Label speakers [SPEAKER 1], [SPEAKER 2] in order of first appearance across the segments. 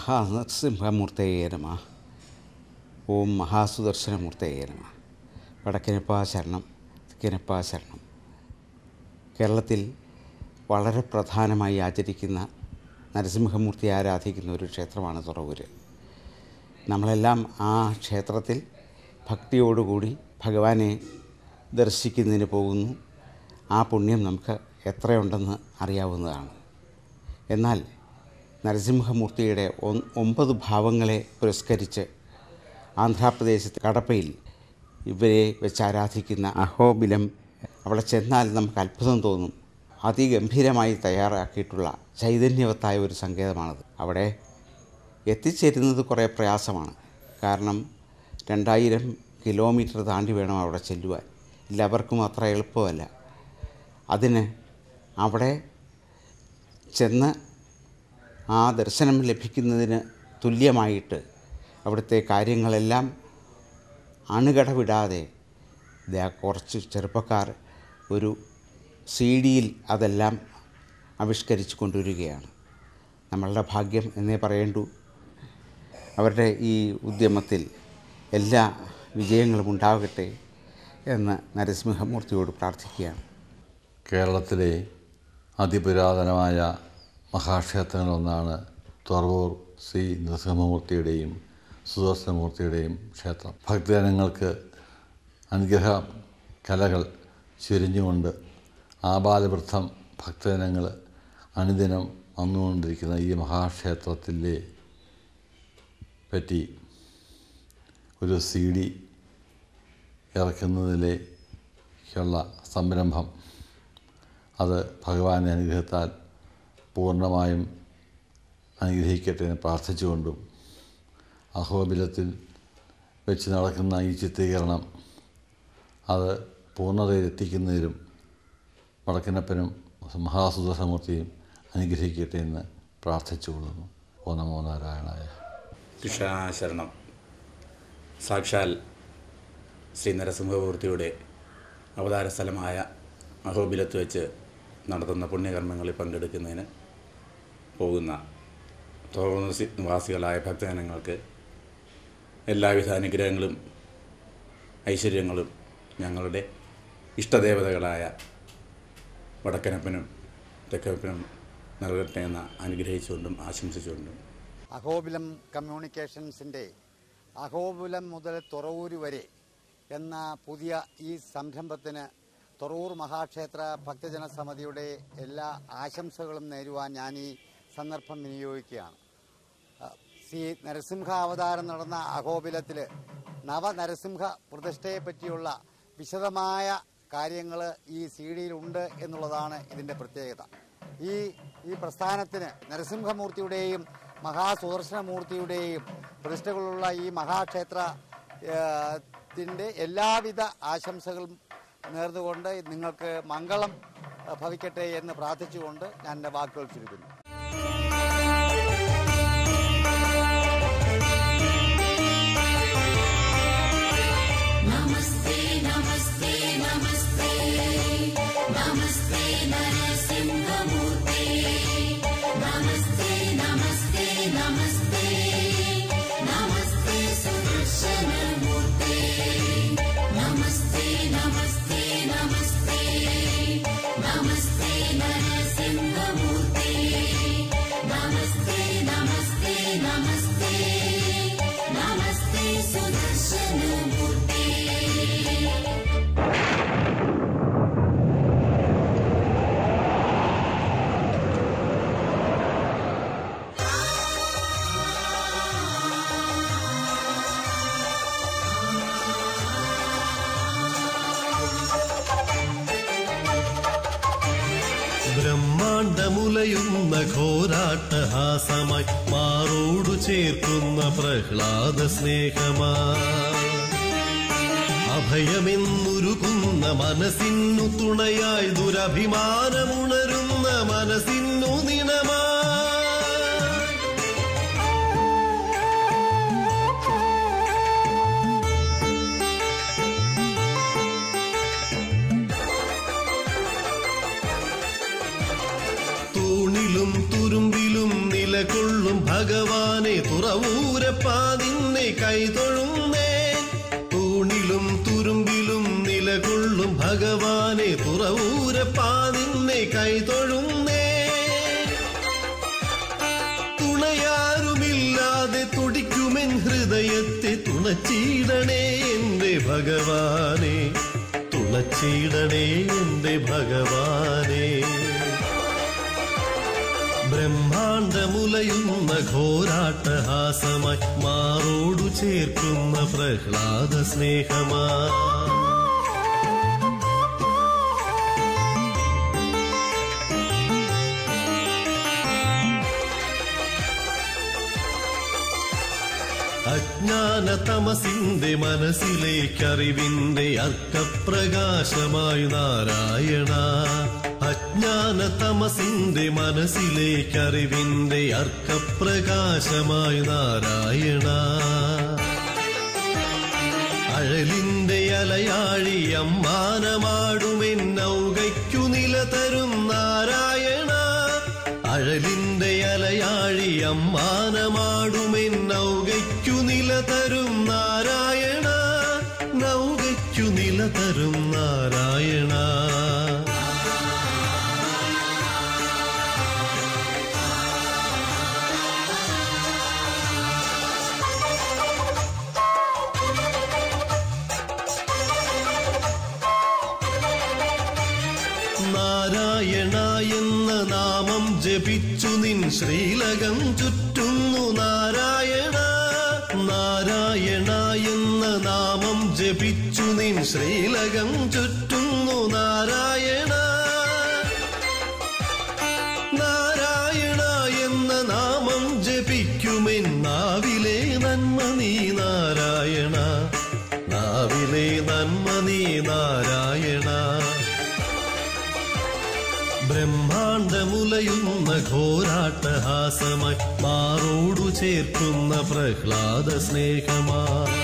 [SPEAKER 1] മഹാനൃസിംഹമൂർത്തയേ നമഃ. ഓം മഹാസുദർശനമൂർത്തയേ നമഃ. വടക്കിനപ്പാ ശരണം, തെക്കിനപ്പാ ശരണം. കേരളത്തിൽ വളരെ പ്രധാനമായി ആചരിക്കുന്ന നരസിംഹമൂർത്തിയെ ആരാധിക്കുന്ന ഒരു ക്ഷേത്രമാണ് തുറവൂർ. നമ്മളെല്ലാം ആ ക്ഷേത്രത്തിൽ ഭക്തിയോടുകൂടി ഭഗവാനെ ദർശിക്കുന്നതിന് പോകുന്നു. ആ പുണ്യം നമുക്ക് എത്രയുണ്ടെന്ന് അറിയാവുന്നതാണ്. എന്നാൽ നരസിംഹമൂർത്തിയുടെ 9 ഭാവങ്ങളെ പുരസ്കരിച്ച് ആന്ധ്രാപ്രദേശത്ത് കടപ്പയിൽ ഇവരെ വെച്ച് ആരാധിക്കുന്ന അഹോബിലം, അവിടെ ചെന്നാൽ നമുക്ക് അത്ഭുതം തോന്നും. അതിഗംഭീരമായി തയ്യാറാക്കിയിട്ടുള്ള ചൈതന്യവത്തായ ഒരു സങ്കേതമാണത്. അവിടെ എത്തിച്ചേരുന്നത് കുറേ പ്രയാസമാണ്. കാരണം 2000 കിലോമീറ്റർ താണ്ടി വേണം അവിടെ ചെല്ലുവാൻ. എല്ലാവർക്കും അത്ര എളുപ്പമല്ല. അതിന് അവിടെ ചെന്ന് ആ ദർശനം ലഭിക്കുന്നതിന് തുല്യമായിട്ട് അവിടുത്തെ കാര്യങ്ങളെല്ലാം അണുകടവിടാതെ കുറച്ച് ചെറുപ്പക്കാർ ഒരു CD-യിൽ അതെല്ലാം ആവിഷ്കരിച്ച് കൊണ്ടുവരികയാണ്. നമ്മളുടെ ഭാഗ്യം എന്നേ പറയേണ്ടൂ. അവരുടെ ഈ ഉദ്യമത്തിൽ എല്ലാ വിജയങ്ങളും ഉണ്ടാകട്ടെ എന്ന് നരസിംഹമൂർത്തിയോട് പ്രാർത്ഥിക്കുകയാണ്.
[SPEAKER 2] കേരളത്തിലെ അതിപുരാതനമായ മഹാക്ഷേത്രങ്ങളൊന്നാണ് തുറവൂർ ശ്രീ നരസിംഹമൂർത്തിയുടെയും സുദർശനമൂർത്തിയുടെയും ക്ഷേത്രം. ഭക്തജനങ്ങൾക്ക് അനുഗ്രഹ കലകൾ ചൊരിഞ്ഞുകൊണ്ട് ആബാലവൃദ്ധം ഭക്തജനങ്ങൾ അനുദിനം വന്നുകൊണ്ടിരിക്കുന്ന ഈ മഹാക്ഷേത്രത്തിലെ പറ്റി ഒരു CD ഇറക്കുന്നതിലേക്കുള്ള സംരംഭം, അത് ഭഗവാന്റെ അനുഗ്രഹത്താൽ പൂർണ്ണമായും അനുഗ്രഹിക്കട്ടെ എന്ന് പ്രാർത്ഥിച്ചുകൊണ്ടും അഹോബിലത്തിൽ വെച്ച് നടക്കുന്ന ഈ ചിത്രീകരണം അത് പൂർണ്ണതയിലെത്തിക്കുന്നതിലും വടക്കിനപ്പനും മഹാസുദർശനമൂർത്തിയും അനുഗ്രഹിക്കട്ടെ എന്ന് പ്രാർത്ഥിച്ചുകൊള്ളുന്നു. ഓ നമോ നാരായണായ.
[SPEAKER 3] കൃഷ്ണശരണം. സാക്ഷാൽ ശ്രീ നരസിംഹമൂർത്തിയുടെ അവതാര സ്ഥലമായ അഹോബിലത്ത് വെച്ച് നടത്തുന്ന പുണ്യകർമ്മങ്ങളിൽ പങ്കെടുക്കുന്നതിന് പോകുന്ന തുറവൂർ നിവാസികളായ ഭക്തജനങ്ങൾക്ക് എല്ലാവിധ അനുഗ്രഹങ്ങളും ഐശ്വര്യങ്ങളും ഞങ്ങളുടെ ഇഷ്ടദേവതകളായ വടക്കനപ്പനും തെക്കനപ്പനും നൽകട്ടെ എന്ന് അനുഗ്രഹിച്ചുകൊണ്ടും ആശംസിച്ചുകൊണ്ടും
[SPEAKER 4] അഹോബിലം കമ്മ്യൂണിക്കേഷൻസിൻ്റെ അഹോബിലം മുതൽ തുറവൂർ വരെ എന്ന പുതിയ ഈ സംരംഭത്തിന് തുറവൂർ മഹാക്ഷേത്ര ഭക്തജന സമിതിയുടെ എല്ലാ ആശംസകളും നേരുവാൻ ഞാൻ ഈ സന്ദർഭം വിനിയോഗിക്കുകയാണ്. ശ്രീ നരസിംഹ അവതാരം നടന്ന അഹോബിലത്തിൽ നവനരസിംഹ പ്രതിഷ്ഠയെ പറ്റിയുള്ള വിശദമായ കാര്യങ്ങൾ ഈ CD-യിലുണ്ട് എന്നുള്ളതാണ് ഇതിൻ്റെ പ്രത്യേകത. ഈ പ്രസ്ഥാനത്തിന് നരസിംഹമൂർത്തിയുടെയും മഹാസുദർശനമൂർത്തിയുടെയും പ്രതിഷ്ഠകളുള്ള ഈ മഹാക്ഷേത്രത്തിൻ്റെ എല്ലാവിധ ആശംസകളും നേർന്നുകൊണ്ട് നിങ്ങൾക്ക് മംഗളം ഭവിക്കട്ടെ എന്ന് പ്രാർത്ഥിച്ചുകൊണ്ട് ഞാൻ എൻ്റെ വാക്കുകൾ ചുരുക്കുന്നു.
[SPEAKER 5] നമസ്തേ നമസ്തേ നമസ്തേ നമസ്തേ നരസിംഹമൂർത്തേ നമസ്തേ നമസ്തേ നമസ്തേ നമസ്തേ സുദർശനമൂർത്തേ നമസ്തേ നമസ്തേ നമസ്തേ നമസ്തേ നരസിംഹമൂർത്തേ നമസ്തേ നമസ്തേ നമസ്തേ നമസ്തേ സുദർശനമൂർത്തേ.
[SPEAKER 6] ബ്രഹ്മാണ്ടമുലയുന്ന ഘോരാട്ടഹാസമായി മാറോടു ചേർക്കുന്ന പ്രഹ്ലാദ സ്നേഹമായി അഭയമെന്നുരുകുന്ന മനസ്സിനു തുണയായി ദുരഭിമാനമുണരുന്ന മനസ്സിനു നിണമായി തൂണിലും തുരുമ്പിലും നിലകൊള്ളും ഭഗവാനെ തുറവൂരപ്പാ നിന്നെ കൈതൊഴുന്നേ. തൂണിലും തുരുമ്പിലും നിലകൊള്ളും ഭഗവാനെ തുറവൂരപ്പാ നിന്നെ കൈതൊഴുന്നേ. തുണയാരുമില്ലാതെ തുടിക്കുമെൻ ഹൃദയത്തെ തുണച്ചിടണേ എന്റെ ഭഗവാനെ, തുണച്ചിടണേ എന്റെ ഭഗവാനെ. ബ്രഹ്മാണ്ടമുലയുന്ന ഘോരാട്ടഹാസമായി മാറോടു ചേർക്കുന്ന പ്രഹ്ലാദ സ്നേഹമായി അജ്ഞാന തമസിന്റെ മനസ്സിലേക്കറിവിന്റെ അർക്കപ്രകാശമായി നാരായണ. അജ്ഞാന തമസിന്റെ മനസ്സിലേക്കറിവിന്റെ അർക്കപ്രകാശമായി നാരായണ. അഴലിന്റെ അലയാഴി അമ്മാനമാടുമെന്നൗകയ്ക്കു നിലതരും നാരായണ. അഴലിന്റെ അലയാഴി അമ്മാനമാടുമെന്നൗകയ്ക്കു നിലതരും നാരായണ. നൗകയ്ക്കു നിലതരും നാരായണ. നാരായണ എന്ന നാമം ജപിച്ചു നിൻ ശ്രീലകം ചുറ്റുന്നു നാരായണ. നാരായണ എന്ന നാമം ജപിച്ചു നിൻ ശ്രീലകം ചുറ്റുന്നു നാരായണ. നാരായണ എന്ന നാമം ജപിക്കുമെൻ നാവിലെ നന്മ നീ നാരായണ. നാവിലെ നന്മ നീ നാരായണ. ബ്രഹ്മാണ്ടമുലയുന്ന ഘോരാട്ടഹാസമായി മാറോടു ചേർക്കുന്ന പ്രഹ്ലാദ സ്നേഹമായി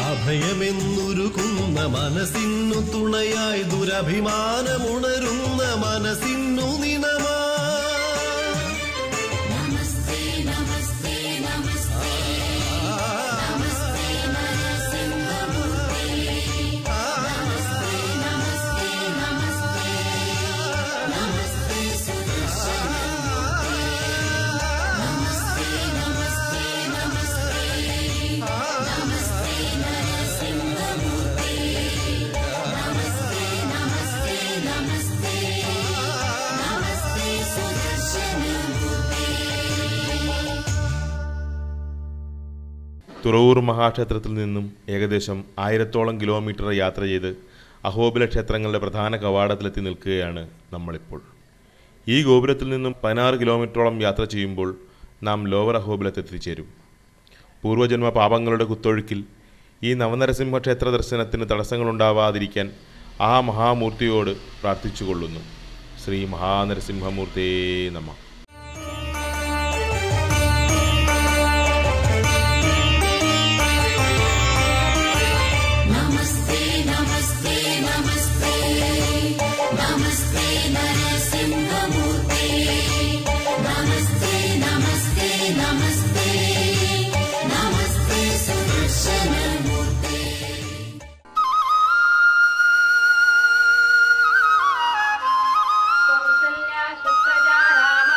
[SPEAKER 6] അഭയമെന്നുരുകുന്ന മനസ്സിനു തുണയായി ദുരഭിമാനമുണരുന്ന മനസ്സിനു നിനമായി.
[SPEAKER 5] നമസ്തേ നമസ്തേ നമസ്തേ നമസ്തേ നരസിംഹമൂർത്തേ. നമസ്തേ നമസ്തേ നമസ്തേ നമസ്തേ സുദർശനമൂർത്തേ. നമസ്തേ നമസ്തേ നമസ്തേ നമസ്തേ നരസിംഹമൂർത്തേ. നമസ്തേ നമസ്തേ നമസ്തേ നമസ്തേ സുദർശനമൂർത്തേ.
[SPEAKER 7] തുറവൂർ മഹാക്ഷേത്രത്തിൽ നിന്നും ഏകദേശം 1000ഓളം കിലോമീറ്റർ യാത്ര ചെയ്ത് അഹോബില ക്ഷേത്രങ്ങളുടെ പ്രധാന കവാടത്തിലെത്തി നിൽക്കുകയാണ് നമ്മളിപ്പോൾ. ഈ ഗോപുരത്തിൽ നിന്നും 16 കിലോമീറ്ററോളം യാത്ര ചെയ്യുമ്പോൾ നാം ലോവർ അഹോബിലത്തെത്തിച്ചേരും. പൂർവ്വജന്മ പാപങ്ങളുടെ കുത്തൊഴുക്കിൽ ഈ നവനരസിംഹ ക്ഷേത്ര ദർശനത്തിന് തടസ്സങ്ങളുണ്ടാവാതിരിക്കാൻ ആ മഹാമൂർത്തിയോട് പ്രാർത്ഥിച്ചുകൊള്ളുന്നു. ശ്രീ മഹാനരസിംഹമൂർത്തേ നമഃ.
[SPEAKER 5] നമസ്തേ നമസ്തേ നമസ്തേ നമസ്തേ നരസിംഹമൂർത്തേ. നമസ്തേ നമസ്തേ നമസ്തേ നമസ്തേ സുദർശനമൂർത്തേ.
[SPEAKER 8] कौसल्या सुप्रजा राम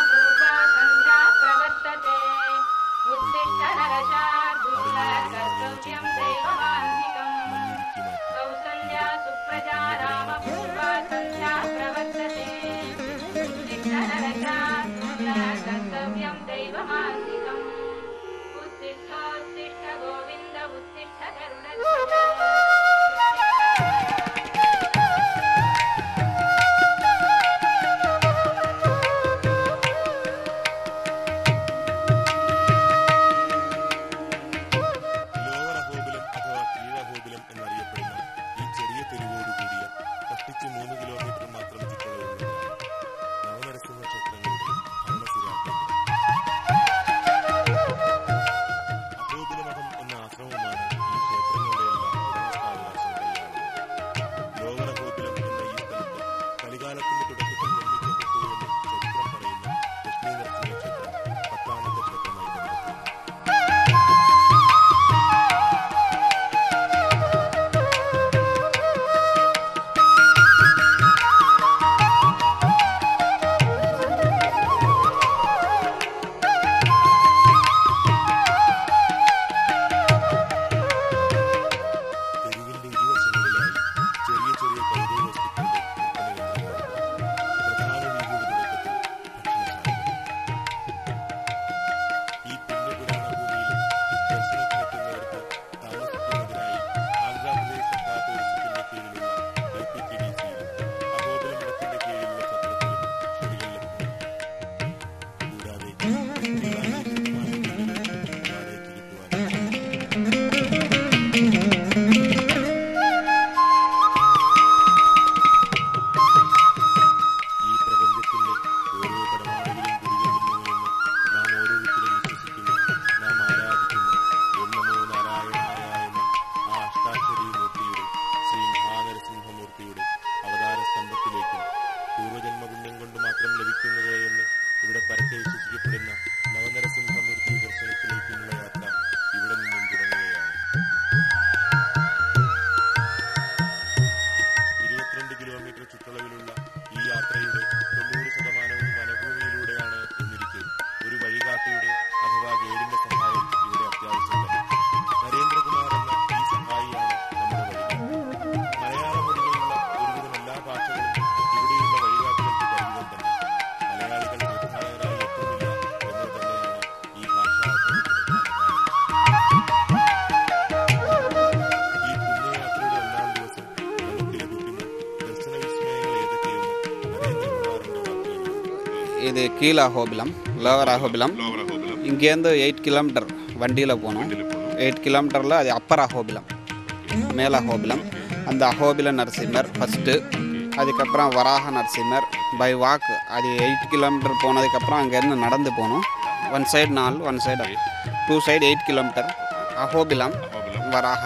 [SPEAKER 8] இது கீழே அஹோபிலம், லோவர் அஹோபிலம். இங்கேருந்து 8 கிலோமீட்டர் வண்டியில் போகணும். 8 கிலோமீட்டரில் அது அப்பர் அஹோபிலம், மேல் அஹோபிலம். அந்த அஹோபில நரசிம்மர் ஃபஸ்ட்டு, அதுக்கப்புறம் வராக நரசிம்மர் பை வாக். அது 8 கிலோமீட்டர் போனதுக்கப்புறம் அங்கேருந்து நடந்து போகணும். One side 4, one side 2 side 8 kilometre. Ahobilam, Varaha,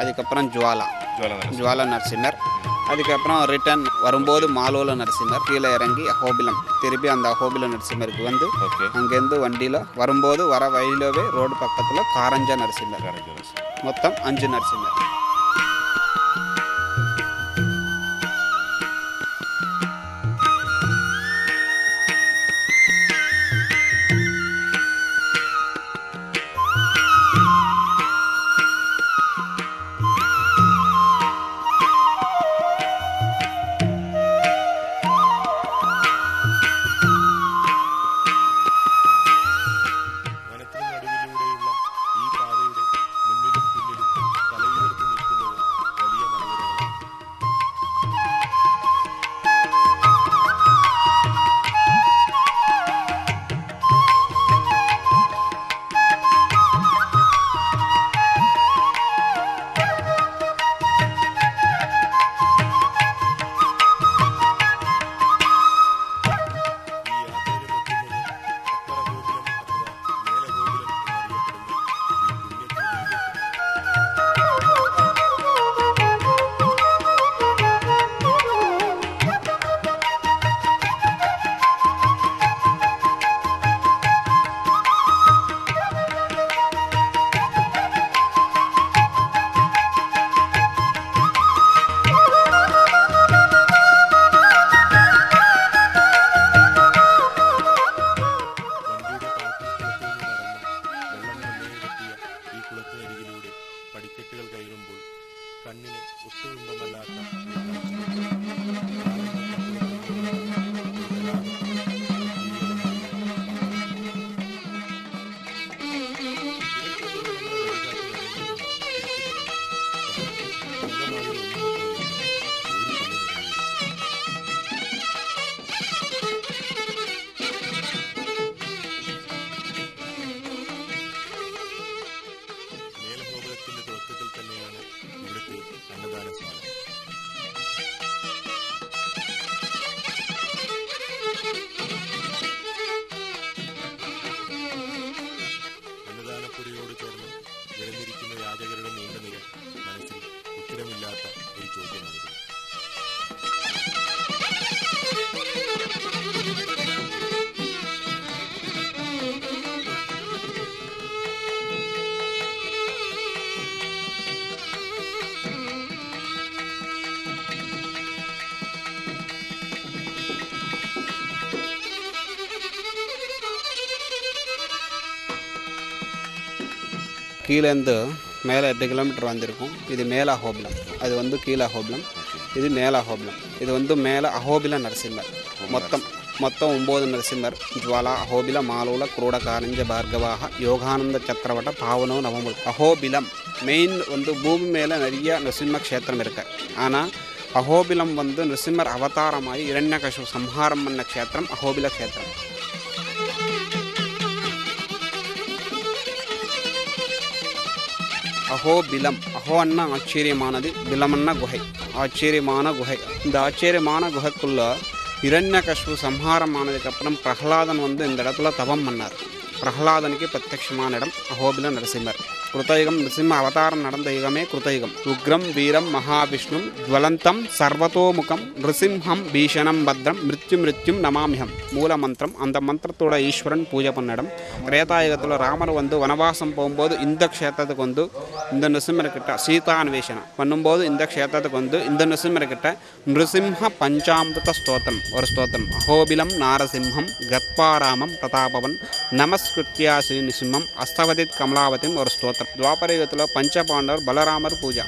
[SPEAKER 8] அதுக்கப்புறம் ஜுவாலா நரசிம்மர். அதுக்கப்புறம் ரிட்டர்ன் வரும்போது மாலோல நரசிம்மர், கீழே இறங்கி அஹோபிலம், திருப்பி அந்த அஹோபில நரசிம்மருக்கு வந்து அங்கேருந்து வண்டியில் வரும்போது வர வழியிலவே ரோடு பக்கத்தில் காரஞ்ச நரசிம்மர். மொத்தம் 5 நரசிம்மர். கீழேருந்து மேலே 8 கிலோமீட்டர் வந்திருக்கும். இது மேல அஹோபிலம், அது வந்து கீழே அஹோபிலம், இது மேல அஹோபிலம். இது வந்து மேலே அஹோபில நரசிம்மர். மொத்தம் 9 நரசிம்மர். ಜ್ವಾಲಾ ಅಹೋಬಿಲ ಮಾಲೂಲ ಕ್ರೋಡ ಕಾರಂಜ ಭಾರ್ಗವಾಹ யோகானந்த சக்கரவட்ட பாவனோ நவமுல். அஹோபிலம் மெயின் வந்து பூமி மேலே நிறைய நரசிம்ம க்ஷேத்திரம் இருக்கு. ஆனால் அஹோபிலம் வந்து நரசிம்மர் அவதாரமாகி இரண்யகசிபு சம்ஹாரம் பண்ண க்ஷேத்திரம் அஹோபில க்ஷேத்திரம். அஹோபிலம், அஹோ அண்ணா ஆச்சரியமானது, பிலமன்னா குகை, ஆச்சரியமான குகை. இந்த ஆச்சரியமான குகைக்குள்ள இரண்யகசிபு சம்ஹாரமானதுக்கப்புறம் பிரகலாதன் வந்து இந்த இடத்துல தவம் பண்ணார். பிரகலாதனுக்கு பிரத்யட்சமான இடம் அஹோபில நரசிம்மர். கிருதயுகம் நரசிம்ம அவதாரம் நடந்த யுகமே கிருதயுகம். உக்ரம் வீரம் மகாவிஷ்ணு ஜுவலந்தம் சர்வத்தோமுகம் நிருசிம்ஹம் பீஷணம் பத்ரம் மிருத்யும் நமாமிஹம் மூல மந்திரம். அந்த மந்திரத்தோட ஈஸ்வரன் பூஜை பண்ண இடம். திரேதாயுகத்தில் ராமர் வந்து வனவாசம் போகும்போது இந்த க்ஷேத்திரத்துக்கு வந்து இந்த நரசிம்மர்கிட்ட சீதான்வேஷனம் பண்ணும்போது இந்த க்ஷேத்திரத்துக்கு வந்து இந்த நரசிம்மர்கிட்ட நிருசிம்ஹ பஞ்சாமிருத ஸ்தோத்திரம் ஒரு ஸ்தோத்திரம். அஹோபிலம் நாரசிம்ஹம் கத்பாராமம் பிரதாபவன் நமஸ்கிருத்யா ஸ்ரீ நிசிம்மம் அஸ்தவதித் கமலாவதின் ஒரு ஸ்தோத்திரம். துவாபர யுகத்தில் பஞ்சபாண்டவர் பலராமர் பூஜா.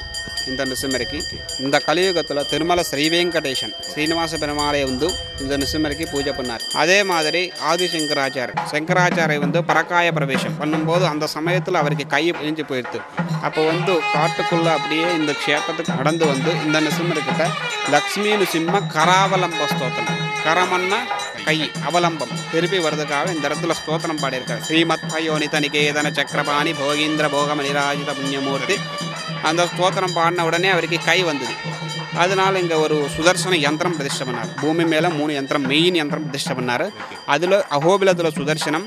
[SPEAKER 8] இந்த நிருசிம்மருக்கு. இந்த கலியுகத்தில் திருமலை ஸ்ரீவேங்கடேசன் ஸ்ரீனிவாச பெருமாளை வந்து இந்த நிருசிம்மருக்கு பூஜை பண்ணார். அதே மாதிரி ஆதி சங்கராச்சாரிய வந்து பரக்காய பிரவேசம் பண்ணும்போது அந்த சமயத்தில் அவருக்கு கை பிழிஞ்சு போயிடுது. அப்போ வந்து காட்டுக்குள்ளே அப்படியே இந்த க்ஷேத்திரத்துக்கு நடந்து வந்து இந்த நிருசிம்மர்கிட்ட லக்ஷ்மி நிருசிம்ம கராவலம்ப ஸ்தோத்திரம், கரமன்னா கை, அவலம்பம் திருப்பி வர்றதுக்காக இந்த இடத்துல ஸ்தோத்திரம் பாடியிருக்காரு. ஸ்ரீமத் பயோனித நிகேதன சக்கரபாணி போகீந்திர போகம நிராஜித புண்ணியமூர்த்தி. அந்த ஸ்தோத்திரம் பாடின உடனே அவருக்கு கை வந்தது. அதனால இங்கே ஒரு சுதர்சன யந்திரம் பிரதிஷ்டை பண்ணார். பூமி மேலே 3 யந்திரம், மெயின் யந்திரம் பிரதிஷ்டை பண்ணார். அதில் அகோபிலத்தில் சுதர்சனம்,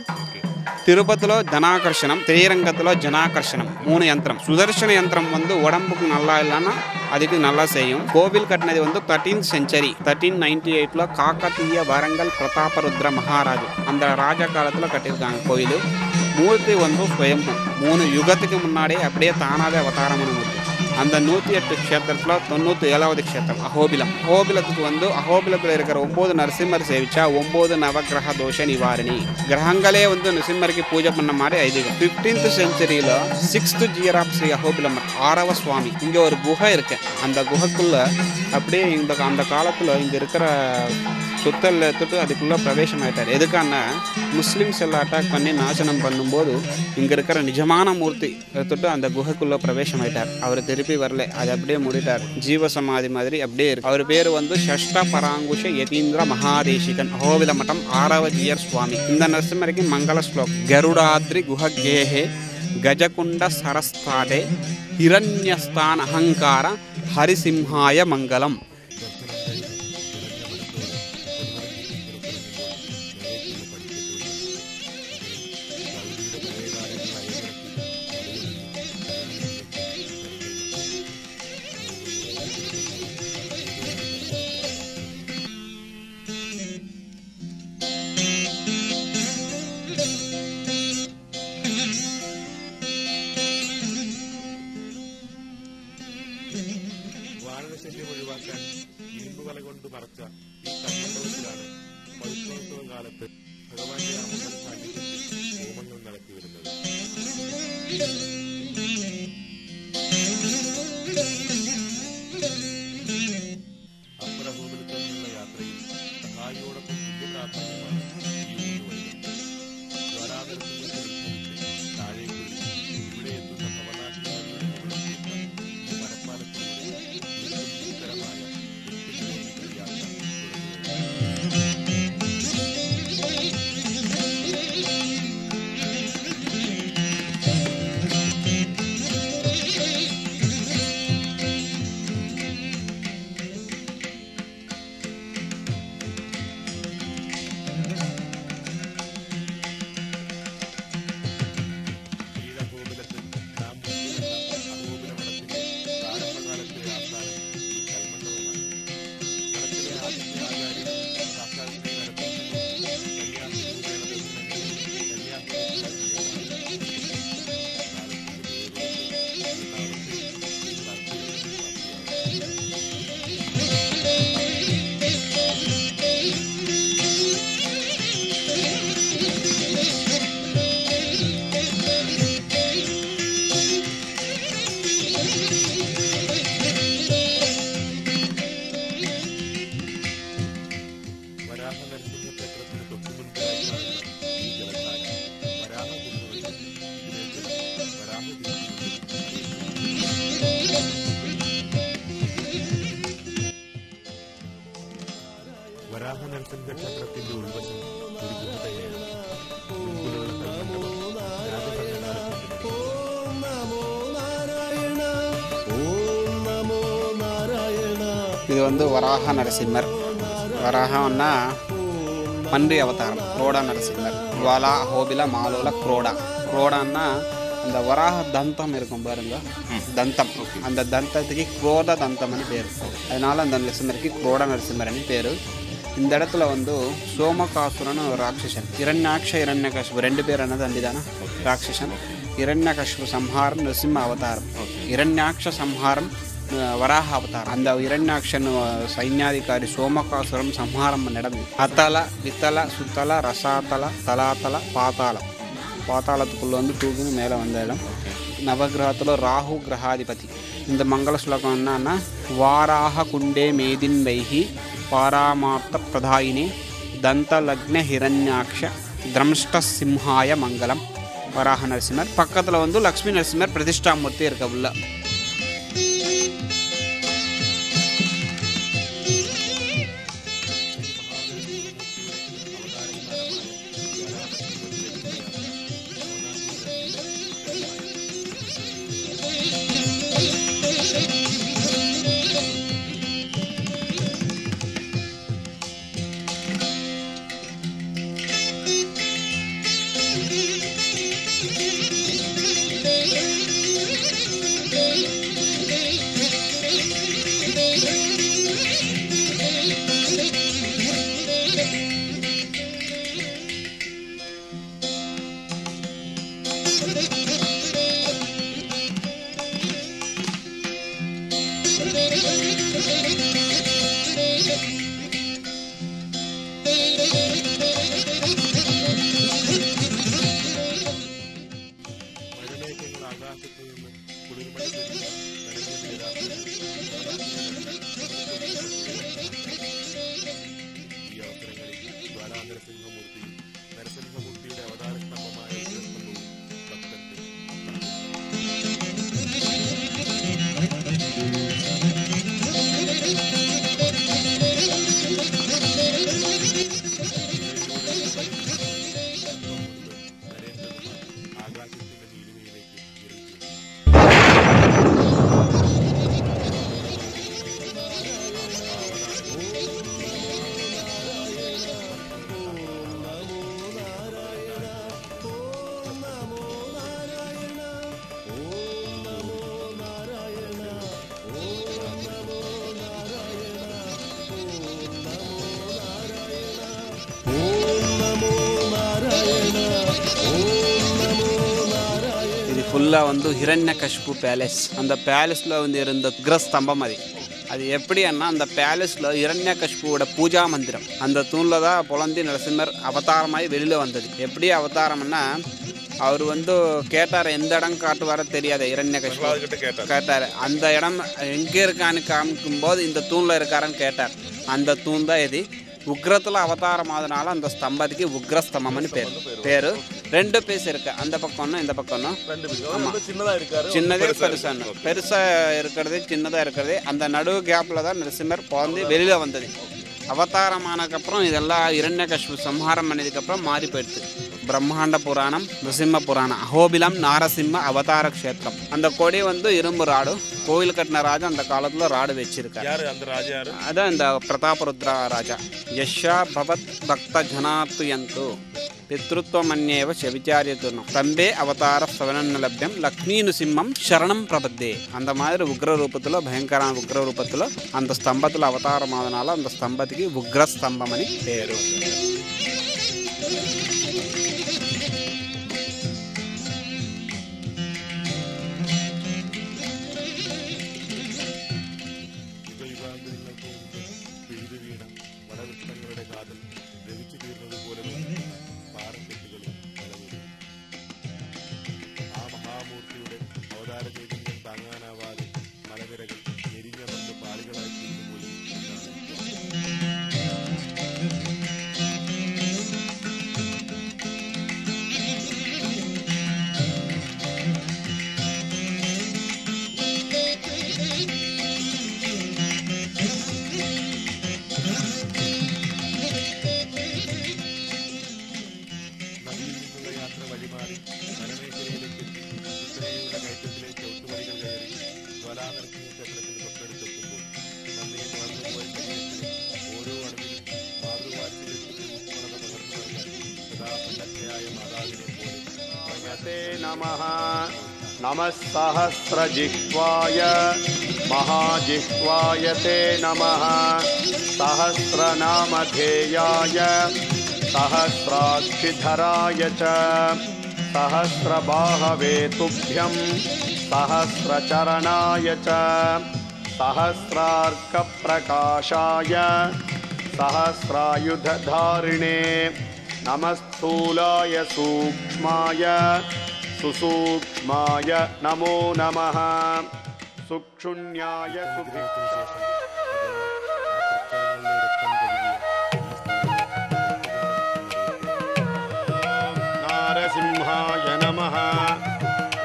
[SPEAKER 8] తిరుపతిలో ధనాకర్షణం, శ్రీరంగంలో జనాకర్షణం 3 యంత్రం. సుదర్శన యంత్రం வந்து உடம்புக்கு நல்லா இல்லைன்னா அதுக்கு நல்லா செய்யும். கோவில் கட்டினது வந்து 13th century 1398 காக்கத்தீய வரங்கல் பிரதாபருத்ர மகாராஜு அந்த ராஜா காலத்தில் கட்டியிருக்காங்க கோவில். மூர்த்தி வந்து ஸ்வயம்பு 3 யுகத்துக்கு முன்னாடியே அப்படியே தானாகவே அவதாரமான மூர்த்தி. அந்த 108 க்ஷேத்திரத்தில் 97வது க்ஷேத்திரம் அகோபிலம். அகோபிலத்துக்கு வந்து அகோபிலத்தில் இருக்கிற 9 நரசிம்மர் சேவிச்சா 9 நவகிரக தோஷ நிவாரணி. கிரகங்களே வந்து நரசிம்மருக்கு பூஜை பண்ண மாதிரி ஐதீகம். 15th century 6th year of Sri Ahobilam 6వ சுவாமி. இங்கே ஒரு குகை இருக்கு. அந்த குகைக்குள்ள அப்படியே அந்த காலத்தில் இங்கே இருக்கிற சுத்தல் எடுத்துட்டு அதுக்குள்ளே பிரவேசம் ஆகிட்டார். எதுக்கான முஸ்லீம்ஸ் எல்லாம் அட்டாக் பண்ணி நாசனம் பண்ணும்போது இங்கே இருக்கிற நிஜமான மூர்த்தி எடுத்துட்டு அந்த குகைக்குள்ளே பிரவேசம் ஆகிட்டார். அவர் திருப்பி வரல, அது அப்படியே முடிட்டார். ஜீவசமாதி மாதிரி அப்படியே இருக்கு. அவர் பேர் வந்து ஷஷ்ட பராங்குஷ யதீந்திர மகாதேசிகன், அகோபில மட்டம் 6వ ஜியர் சுவாமி. இந்த நரசிம்மருக்கு மங்கள ஸ்லோகம். கருடாத்ரி குஹகேஹே கஜகுண்ட சரஸ்தாடே ஹிரண்யஸ்தான் அகங்கார ஹரிசிம்ஹாய மங்களம்.
[SPEAKER 7] വാനരശല്യം ഒഴിവാക്കാൻ ഇരുമ്പുവല കൊണ്ട് മറച്ച ഈ കർമ്മണ്ഡലത്തിലാണ് പവിത്രോത്സവ കാലത്ത് ഭഗവാന്റെ രാമന്റെ സാന്നിധ്യത്തിൽ ഹോമങ്ങൾ നടത്തിവരുന്നത്. അപ്പുറഹോമിലത്തിൽ നിന്നുള്ള യാത്രയിൽ സഹായിയോടൊപ്പം തുല്യപ്രാധാന്യമാണ് ഈ ഊന്നുവഴികൾ. ദ്വാരാതരത്തിൽ താഴേക്ക് ഇവിടെ എത്തുന്ന ഭവനാത്മകളുടെ ഈ മരപ്പാലത്തിലൂടെ ദുഷ്കരമായ 8 കിലോമീറ്റർ യാത്ര വരാഹനരസിംഹ ക്ഷേത്രത്തിന്റെ ഉൾവശം ഒരു ഗുഹ തന്നെയാണ്.
[SPEAKER 8] இது வந்து வராக நரசிம்மர். வராகன்னா பன்றி அவதாரம். குரோடா நரசிம்மர். வாலா அகோபில மாலோல குரோடா. குரோடான்னா அந்த வராக தந்தம் இருக்கும் பாருங்க, தந்தம். அந்த தந்தத்துக்கு குரோத தந்தம்னு பேர். அதனால அந்த நரசிம்மருக்கு குரோட நரசிம்மர்னு பேர். இந்த இடத்துல வந்து சோமகாசுரன் ஒரு ராட்சசன், இரண்யாக்ஷ 2 பேர் என்ன தம்பி தானே ராட்சசன். இரண்யகஷ்பு சம்ஹாரம் நரசிம்ம அவதாரம், இரண்யாக்ஷ சம்ஹாரம் வராக அவதாரம். அந்த இரண்யாக்ஷன் சைன்யாதிகாரி சோமகாசுரம் சம்ஹாரம் நடந்து அத்தல வித்தல சுத்தல ரசாத்தல தலாத்தல பாத்தாளம், பாத்தாளத்துக்குள்ளே வந்து தூக்கின்னு மேலே வந்த இடம். నవగ్రహతులో రాహు గ్రహాధిపతి. ఇంత మంగళ శ్లోకం என்னன்னா వారాహ కుండే మేదిన్ వైహి పారామార్త ప్రధాయిని దంతలగ్న హిరణ్యాక్ష ద్రంష్ట సింహాయ మంగళం. வராக நரசிம்மர் பக்கத்தில் வந்து லக்ஷ்மி நரசிம்மர் பிரதிஷ்டாமூர்த்தி இருக்க உள்ள. ஃபுல்லாக வந்து ஹிரண்யகஷ்பு பேலஸ். அந்த பேலஸில் வந்து இருந்த உக்ரஸ்தம்பம் அது எப்படின்னா அந்த பேலஸில் ஹிரண்யகஷ்புவோட பூஜா மந்திரம் அந்த தூணில் தான் பொலந்தி நரசிம்மர் அவதாரமாகி வெளியில் வந்தது. எப்படி அவதாரம்னா அவர் வந்து கேட்டார், எந்த இடம் காட்டுவார தெரியாது. ஹிரண்யகஷ்பு கேட்டார், அந்த இடம் எங்கே இருக்கான்னு காமிக்கும்போது இந்த தூணில் இருக்காருன்னு கேட்டார். அந்த தூண் தான் இது. உக்ரத்தில் அவதாரம் ஆதனால அந்த ஸ்தம்பத்துக்கு உக்ரஸ்தம்பம்னு பேர். ரெண்டு பீஸ் இருக்கு, அந்த பக்கம்னா இந்த பக்கம்னா. சின்னதே பெருசாக இருக்கிறது, சின்னதாக இருக்கிறது. அந்த நடு கேப்பில் தான் நரசிம்மர் பிறந்து வெளியில் வந்தது. அவதாரமானதுக்கப்புறம் இதெல்லாம் ஹிரண்யகஷ்பு சம்ஹாரம் பண்ணதுக்கப்புறம் மாறி போயிடுது. பிரம்மாண்ட புராணம், நிருசிம்ம புராணம், அஹோபிலம் நாரசிம்ம அவதார க்ஷேத்திரம். அந்த கொடி வந்து இரும்பு ராடு. கோவில் கட்டின ராஜா அந்த காலத்தில் ராடு வச்சிருக்காரு. அதான் இந்த பிரதாபருத்ரா ராஜா. யஷா பவத் பக்த ஜனாத்து யந்து பித்ருத்வமன்யேவ விசாரியத்துணும் தம்பே அவதார சவனன்னு லப்யம் லக்ஷ்மி நுசிம்மம் சரணம் பிரபத்தே. அந்த மாதிரி உக்ர ரூபத்தில், பயங்கரான உக்ர ரூபத்தில் அந்த ஸ்தம்பத்தில் அவதாரம் ஆதனால அந்த ஸ்தம்பத்துக்கு உக்ரஸ்தம்பம் అని பேரு.
[SPEAKER 9] नमः सहस्रजिह्वाय महाजिह्वाय ते नमः सहस्रनामधेयाय सहस्राक्षिधराय च सहस्रबाहवे तुभ्यं सहस्रचरणाय च सहस्रार्कप्रकाशाय सहस्रायुधधारिणे नमः स्थूलाय सूक्ष्माय सुसूक्ष्माय नमो नमः सुक्षुण्याय सुभिक्षाय नारसिंहाय नमः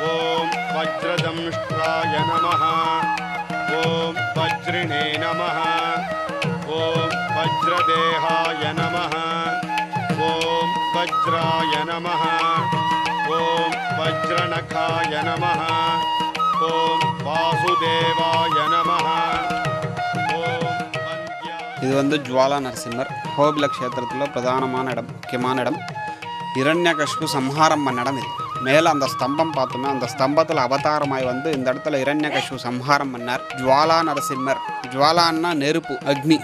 [SPEAKER 9] ॐ वज्रदंष्ट्राय नमः ॐ वज्रिणे नमः ॐ वज्रदेहाय नमः ॐ वज्राय नमः ॐ वज्रनखाय नमः ॐ वासुदेवाय नमः
[SPEAKER 8] இது வந்து ஜுவாலா நரசிம்மர் அஹோபில க்ஷேத்திரத்தில் பிரதானமான இடம், முக்கியமான இடம். இரண்யகஷ்பு சம்ஹாரம் பண்ண இடம் இது. மேலே அந்த ஸ்தம்பம் பார்த்தோம்னா அந்த ஸ்தம்பத்தில் அவதாரமாய் வந்து இந்த இடத்துல இரண்யகஷ்பு சம்ஹாரம் பண்ணார். ஜுவாலா நரசிம்மர். ஜுவாலான்னா நெருப்பு, அக்னி.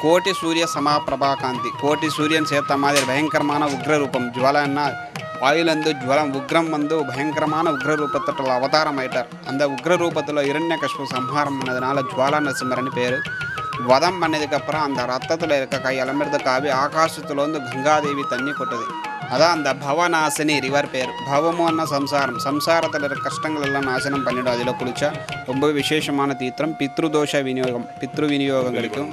[SPEAKER 8] கோட்டி சூரிய சமாபிரபா காந்தி, கோட்டி சூரியன் சேர்த்த மாதிரி பயங்கரமான உக்ரரூபம். ஜுவாலான்னா வாயிலேருந்து ஜுவலம், உக்ரம் வந்து பயங்கரமான உக்ரரூபத்தில் அவதாரம் ஆயிட்டார். அந்த உக்ரரூபத்தில் இரண்யகஷ்பு சம்ஹாரம் பண்ணதுனால ஜுவாலா நரசிம்மர்னு பேர். வதம் பண்ணதுக்கப்புறம் அந்த ரத்தத்தில் இருக்க கை அலமிருத காவி ஆகாசத்தில் வந்து கங்காதேவி தண்ணி கொட்டுது. அதான் அந்த பவநாசினி ரிவர் பேர். பவமோன்னா சம்சாரம், சம்சாரத்தில் இருக்க கஷ்டங்கள் எல்லாம் நாசனம் பண்ணிவிடும். அதில் குளித்தா ரொம்ப விசேஷமான தீர்த்தம். பித்ருதோஷ விநியோகம், பித்ரு விநியோகம் கிடைக்கும்.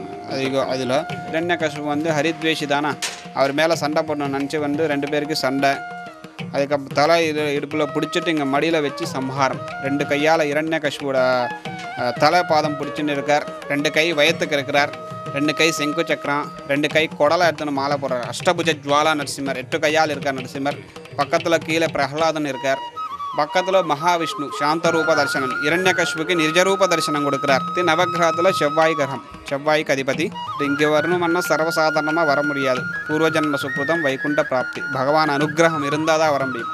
[SPEAKER 8] அதில் இரண்யகஷ்பு வந்து ஹரித்வேஷி தானே, அவர் மேலே சண்டை போடணும்னு நினச்சி வந்து 2 பேருக்கு சண்டை. அதுக்கப்புறம் தலை இடுப்பில் பிடிச்சிட்டு இங்கே மடியில் வச்சு சம்ஹாரம். 2 கையால் இரண்யகஷ்புவோட தலை பாதம் பிடிச்சின்னு இருக்கார். 2 கை வயத்துக்கு இருக்கிறார், 2 கை செங்கு சக்கரம், 2 கை குடலை எடுத்துன்னு மாலை போடுறார். அஷ்டபுஜ ஜுவாலா நரசிம்மர், 8 கையால் இருக்கார் நரசிம்மர். பக்கத்தில் கீழே பிரகலாதன் இருக்கார். பக்கத்தில் மகாவிஷ்ணு சாந்த ரூப தரிசனம். இரண்யகஷ்புக்கு நிஜரூப தரிசனம் கொடுக்குறார். நவகிரகத்தில் செவ்வாய் கிரகம், செவ்வாய்க்கு அதிபதி. இங்கே வரணும்னா சர்வசாதாரணமாக வர முடியாது. பூர்வஜன்ம சுக்ருதம் வைகுண்ட பிராப்தி, பகவான் அனுகிரகம் இருந்தால் தான் வர முடியும்.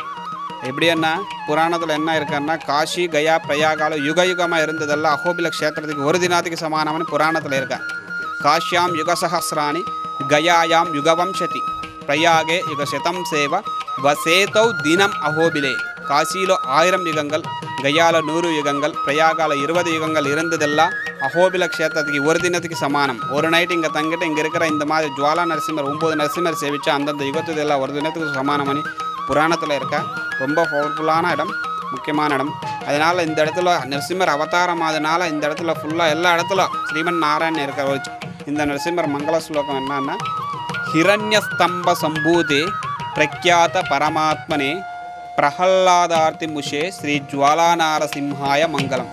[SPEAKER 8] எப்படின்னா புராணத்தில் என்ன இருக்காருன்னா காஷி கயா பிரயாகால யுக யுகமாக இருந்ததெல்லாம் அஹோபில க்ஷேத்திரத்துக்கு ஒரு தினத்துக்கு சமானம்னு புராணத்தில் இருக்கா. காஷ்யாம் யுகசஹஸ்ராணி கயாயாம் யுகவம்சதி பிரயாகே யுகசதம் சேவ வசேதௌ தினம் அஹோபிலே. காசியில் 1000 யுகங்கள், கயால 100 யுகங்கள், பிரயாகால 20 யுகங்கள் இருந்ததெல்லாம் அஹோபில க்ஷேத்திரத்துக்கு ஒரு தினத்துக்கு சமானம். ஒரு நைட்டு இங்கே தங்கிட்டு இங்கே இருக்கிற இந்த மாதிரி ஜுவாலா நரசிம்மர் 9 நரசிம்மர் சேவிச்சா அந்தந்த யுகத்துக்கு எல்லாம் ஒரு தினத்துக்கு சமானமணி புராணத்தில் இருக்க. ரொம்ப பவர்ஃபுல்லான இடம், முக்கியமான இடம். அதனால் இந்த இடத்துல நரசிம்மர் அவதாரம் ஆதனால இந்த இடத்துல ஃபுல்லாக எல்லா இடத்துல ஸ்ரீமன் நாராயணன் இருக்கிற. இந்த நரசிம்மர் மங்கள ஸ்லோகம் என்னன்னா ஹிரண்யஸ்தம்ப சம்பூதே பிரக்யாத பரமாத்மனே பிரஹல்லாதார்த்தி முஷே ஸ்ரீ ஜுவாலா நாரசிம்ஹாய மங்களம்.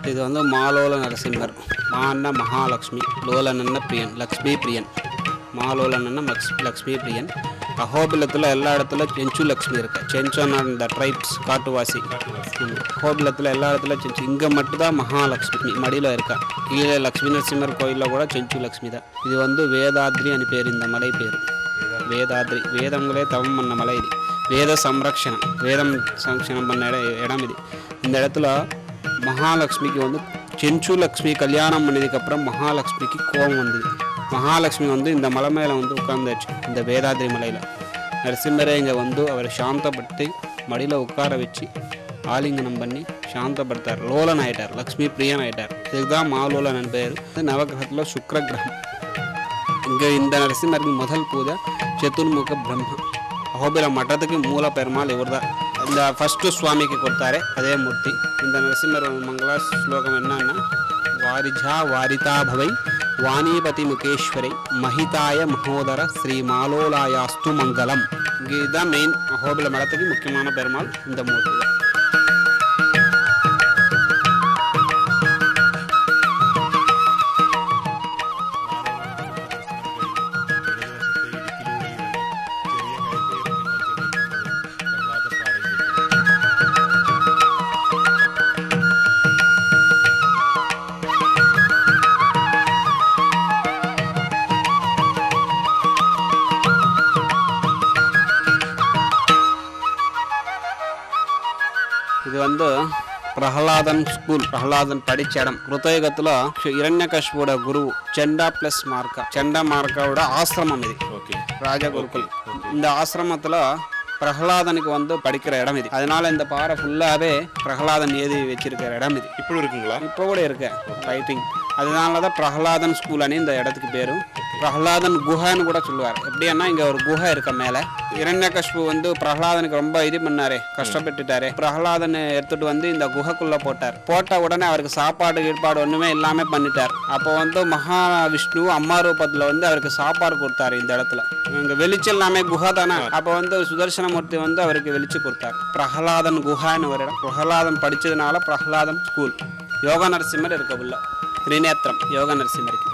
[SPEAKER 8] இது வந்து மாலோல நரசிம்மர். மகான்னா மகாலட்சுமி, லோலனன்னா பிரியன், லக்ஷ்மி பிரியன், மகாலோலனன்னா லக்ஷ்மி பிரியன். அஹோபிலத்தில் எல்லா இடத்துல செஞ்சு லக்ஷ்மி இருக்கு. செஞ்சோன்னா இந்த ட்ரைப்ஸ் காட்டுவாசி. அஹோபிலத்தில் எல்லா இடத்துல செஞ்சு, இங்கே மட்டும்தான் மகாலட்சுமி மடியில் இருக்கா. கீழே லக்ஷ்மி நரசிம்மர் கோயிலில் கூட செஞ்சு லக்ஷ்மி தான். இது வந்து வேதாத்ரி அனு பேர், இந்த மலை பேர் வேதாத்ரி. வேதங்களே தவம் பண்ண மலை இது. வேத சம்ரக்ஷணம், வேதம் சம்ரக்ஷணம் பண்ண இடம் இது. இந்த இடத்துல மகாலட்சுமிக்கு வந்து செஞ்சு லக்ஷ்மி கல்யாணம் பண்ணதுக்கப்புறம் மகாலட்சுமிக்கு கோபம் வந்தது. மகாலட்சுமி வந்து இந்த மலை மேலே வந்து உட்கார்ந்தாச்சு, இந்த வேதாத்ரி மலையில். நரசிம்மரே இங்கே வந்து அவரை சாந்தப்படுத்தி மடியில் உட்கார வச்சு ஆலிங்கனம் பண்ணி சாந்தப்படுத்தார். லோலன் ஆகிட்டார், லக்ஷ்மி பிரியன் ஆகிட்டார். இதுக்கு தான் மாலோலன் பேர். நவகிரகத்தில் சுக்ர கிரகம். இங்கே இந்த நரசிம்மருக்கு முதல் பூஜை சதுர்முக பிரம்மா. அஹோபில மட்டத்துக்கு மூல பெருமாள் இவர் தான். இந்த ஃபஸ்ட்டு சுவாமிக்கு கொடுத்தாரு அதே மூர்த்தி. இந்த நரசிம்மர் மங்களா ஸ்லோகம் என்னன்னா, வாரிஜா வாரிதா பவை வாணிபதி முகேஸ்வரை மஹிதாய மகோதர ஸ்ரீ மாலோலாயாஸ்து மங்களம். இங்கே இதுதான் மெயின். அஹோபில மடத்துக்கு முக்கியமான பெருமாள் இந்த மூர்த்தி தான். இது வந்து பிரஹ்லாதன் ஸ்கூல். பிரஹ்லாதன் படிச்ச இடம். கிருத்தயுகத்தில் இரண்யகசிபுவோட குரு செண்டா பிளஸ் மார்க்கா, செண்டா மார்க்காவோட ஆசிரமம் இது. ராஜகுருக்குல். இந்த ஆசிரமத்தில் பிரஹ்லாதனுக்கு வந்து படிக்கிற இடம் இது. அதனால இந்த பாறை ஃபுல்லாகவே பிரஹ்லாதன் எழுதி வச்சிருக்கிற இடம் இது.
[SPEAKER 7] இப்போ இருக்குங்களா?
[SPEAKER 8] இப்போ கூட இருக்கு ரைட்டிங். அதனால தான் பிரஹ்லாதன் ஸ்கூல்னு இந்த இடத்துக்கு பேரும். பிரஹ்லாதன் குஹான்னு கூட சொல்லுவார். எப்படின்னா இங்கே ஒரு குஹை இருக்க மேலே. இரண்யகசிபு வந்து பிரஹ்லாதனுக்கு ரொம்ப இது பண்ணாரு, கஷ்டப்பட்டுட்டாரு. பிரஹ்லாதன் எடுத்துட்டு வந்து இந்த குகைக்குள்ளே போட்டார். போட்ட உடனே அவருக்கு சாப்பாடு கீழ்பாடு ஒன்றுமே இல்லாமல் பண்ணிட்டார். அப்போ வந்து மகாவிஷ்ணு அம்மா ரூபத்தில் வந்து அவருக்கு சாப்பாடு கொடுத்தாரு இந்த இடத்துல. இங்கே வெளிச்சம் எல்லாமே குஹை தானே. அப்போ வந்து சுதர்சனமூர்த்தி வந்து அவருக்கு வெளிச்சு கொடுத்தார். பிரஹ்லாதன் குஹான்னு ஒரு இடம். பிரஹ்லாதன் படித்ததுனால பிரஹ்லாதன் ஸ்கூல். யோக நரசிம்மர் இருக்க உள்ள திரிநேத்திரம் யோக நரசிம்மருக்கு.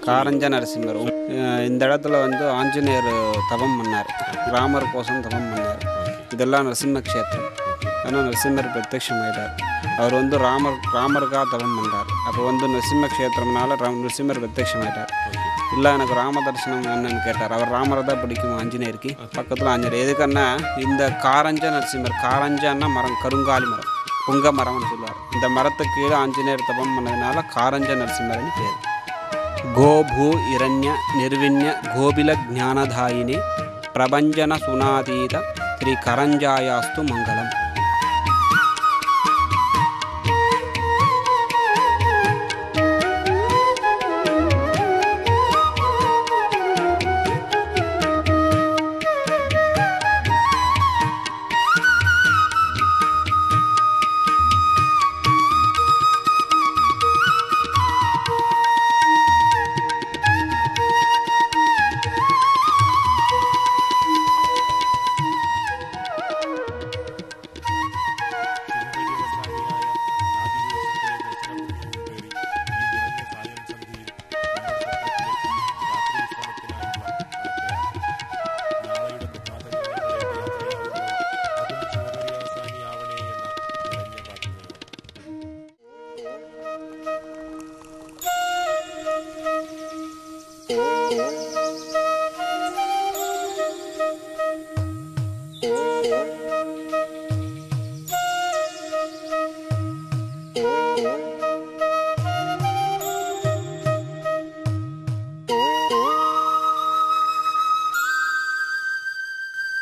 [SPEAKER 8] காரஞ்ச நரசிம்மர். இந்த இடத்துல வந்து ஆஞ்சநேயர் தவம் பண்ணார், ராமர் கோசம் தவம் பண்ணார். இதெல்லாம் நரசிம்ம க்ஷேத்திரம். ஆனால் நரசிம்மர் பிரத்யட்சம் ஆகிட்டார். அவர் வந்து ராமருக்காக தவம் பண்ணார். அப்போ வந்து நரசிம்ம க்ஷேத்திரம்னால நரசிம்மர் பிரத்யட்சம் ஆகிட்டார். இல்லை எனக்கு ராம தரிசனம் என்னன்னு கேட்டார். அவர் ராமரை தான் பிடிக்கும் ஆஞ்சநேயருக்கு. பக்கத்தில் ஆஞ்சநேயர். எதுக்குன்னா இந்த காரஞ்ச நரசிம்மர், காரஞ்சான்னா மரம், கருங்காலி மரம், புங்க மரம்னு சொல்லுவார். இந்த மரத்துக்கு கீழே ஆஞ்சநேயர் தவம் பண்ணதுனால காரஞ்ச நரசிம்மர்னு பேர். गोभू हिरण्य निर्विण्य गोबिल ज्ञानदायिनी प्रभंजन सुनातीत श्री करंजायास्तु मंगलम.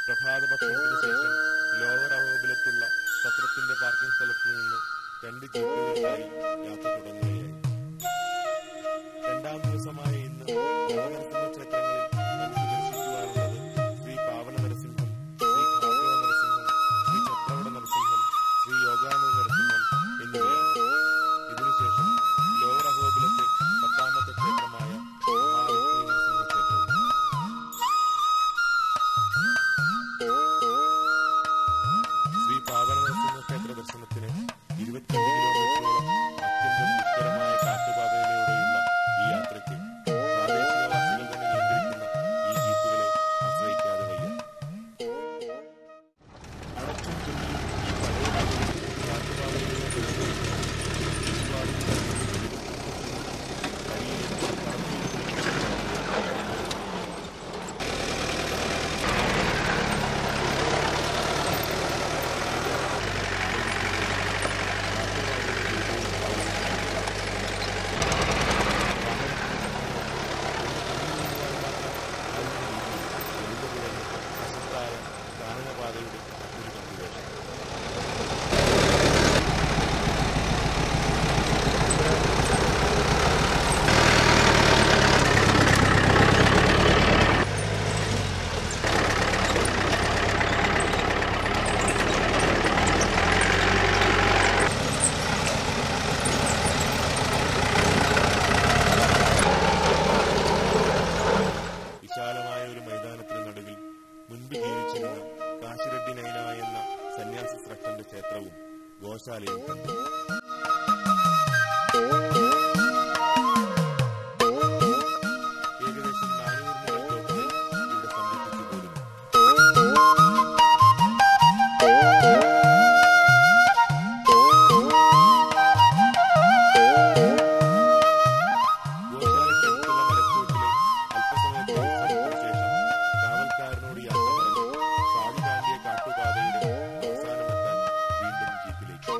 [SPEAKER 7] പ്രഭാത ഭക്ഷണത്തിന് ശേഷം ലോവർ അഹോബിലത്തുള്ള സത്രത്തിന്റെ പാർക്കിംഗ് സ്ഥലത്തു നിന്ന് 2 ജീപ്പുകളിലായി യാത്ര തുടങ്ങുകയായി. രണ്ടാം ദിവസമായ ഇന്ന് നവനരസിംഹ ക്ഷേത്രങ്ങളിൽ നമുക്ക് ദർശിക്കുവാനുള്ളത് ശ്രീ പാവന നരസിംഹം, ശ്രീ ഭാർഗവ നരസിംഹം, ശ്രീ ചക്രവട നരസിംഹം, ശ്രീ യോഗാനന്ദ നരസിംഹം എന്നിവയാണ്. ഇതിനുശേഷം ലോവർ അഹോബിലത്തെ 10ാമത്തെ ക്ഷേത്രമായ മഹാലക്ഷ്മി നരസിംഹ ക്ഷേത്രവും. ശ്രീ പാവന നരസിംഹ ക്ഷേത്ര ദർശനത്തിന് 22 കിലോമീറ്ററോളം അത്യന്തം ദുഷ്കരമായ കാട്ടുപാതയിലൂടെയുള്ള ഈ യാത്രയ്ക്ക് പ്രാദേശികവാസികൾ തന്നെ നിയന്ത്രിക്കുന്ന ഈ ജീപ്പുകളെ ആശ്രയിക്കാതെ വയ്യ. അടച്ചും ചുള്ളിയും ഈ പഴയ കാട്ടുപാതയിലൂടെ ഗാനപാതയുടെ ഒരു കണ്ടുവേഷം. വിശാലമായ ഒരു മൈതാനത്തിന് നടുവിൽ മുൻപ് ജീവിച്ചിരുന്ന കാശിറെഡ്ഡി നൈന എന്ന സന്യാസി ശ്രേഷ്ഠന്റെ ക്ഷേത്രവും ഗോശാലയും കണ്ടു. ഏകദേശം 400 മുതൽ തോക്കുകൾ ഇവിടെ സംരക്ഷിച്ചു പോരുന്നു. ഗോശാലയ്ക്കടുത്തുള്ള മരച്ചോട്ടിലെ അല്പസമയത്തെ വിശ്രമത്തിന് ശേഷം കാവൽക്കാരനോട് യാത്ര പറഞ്ഞ് പാതി താണ്ടിയ കാട്ടുപാതയുടെ അവസാനമെത്താൻ വീണ്ടും ജീപ്പിലേക്ക്.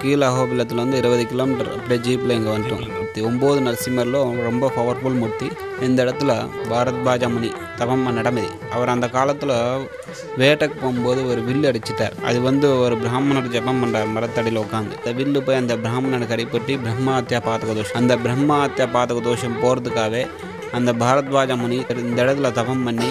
[SPEAKER 8] கீழே அஹோபிலத்துலேருந்து 20 கிலோமீட்டர் அப்படியே ஜீப்பில் இங்கே வந்துட்டோம். 9 நரசிம்மரில் ரொம்ப பவர்ஃபுல் மூர்த்தி. இந்த இடத்துல பாரத்வாஜ முனி தவம் நடந்தது. அவர் அந்த காலத்தில் வேட்டைக்கு போகும்போது ஒரு வில்லு அடிச்சிட்டார். அது ஒரு பிராமணர் ஜபம் பண்ணுறார் மரத்தடியில் உட்காந்து. அந்த வில்லு போய் அந்த பிராமணனுக்கு அடிப்பட்டு பிரம்மாத்தியா பாதக தோஷம். அந்த பிரம்மாத்தியா பாதக தோஷம் போகிறதுக்காகவே அந்த பாரத்வாஜ முனி இந்த இடத்துல தவம் பண்ணி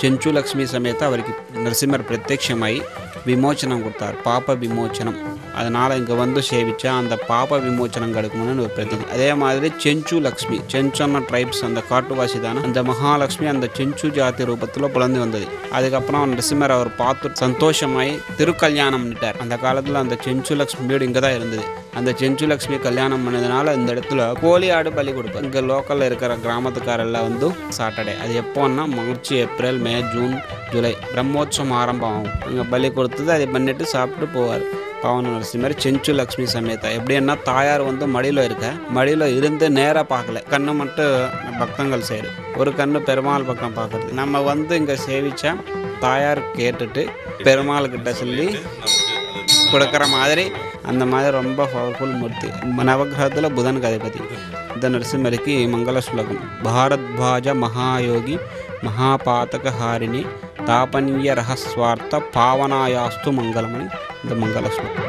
[SPEAKER 8] செஞ்சு லக்ஷ்மி சமேத அவருக்கு நரசிம்மர் பிரத்யட்சமாகி விமோச்சனம் கொடுத்தார். பாப விமோச்சனம். அதனால் இங்கே சேவிச்சா அந்த பாப விமோச்சனம் கிடைக்கும்னு ஒரு பிரதிதி. அதே மாதிரி செஞ்சு லக்ஷ்மி, செஞ்சன ட்ரைப்ஸ் அந்த காட்டுவாசி தானே, அந்த மகாலட்சுமி அந்த செஞ்சு ஜாதி ரூபத்தில் புலந்து வந்தது. அதுக்கப்புறம் நரசிம்மர் அவர் பார்த்து சந்தோஷமாகி திருக்கல்யாணம் பண்ணிட்டார். அந்த காலத்தில் அந்த செஞ்சு லக்ஷ்மி வீடு இங்கே தான் இருந்தது. அந்த செஞ்சு லக்ஷ்மி கல்யாணம் பண்ணதுனால இந்த இடத்துல கோழி ஆடு பலி கொடுப்பார். இங்கே லோக்கலில் இருக்கிற கிராமத்துக்காரெல்லாம் சாட்டர்டே. அது எப்போன்னா மார்ச், ஏப்ரல், மே, ஜூன், ஜூலை பிரம்மோற்சவம் ஆரம்பம் ஆகும். அங்கே பலி கொடுத்தது அதை பண்ணிட்டு சாப்பிட்டு போவார். பாவன நரசிம்மர் செஞ்சு லக்ஷ்மி சமேதா. எப்படின்னா தாயார் மடியில் இருக்க, மடியில் இருந்து நேராக பார்க்கல, கண்ணு மட்டும் பக்தங்கள் சைடு, ஒரு கண்ணு பெருமாள் பக்கம் பார்க்குறது. நம்ம இங்கே சேவிச்சா தாயார் கேட்டுட்டு பெருமாள் கிட்ட சொல்லி கொடுக்குற மாதிரி, அந்த மாதிரி ரொம்ப பவர்ஃபுல் மூர்த்தி. நவகிரகத்தில் புதனுக்கு அதிபதி. இந்த நரசிம்மருக்கு மங்கள ஸ்லோகம்: பாரத்வாஜ மகாயோகி மகாபாதகஹாரிணி தாபனீய ரகஸ்வார்த்த பாவனாயாஸ்து மங்களமணி. இந்த மங்கள ஸ்லோகம்.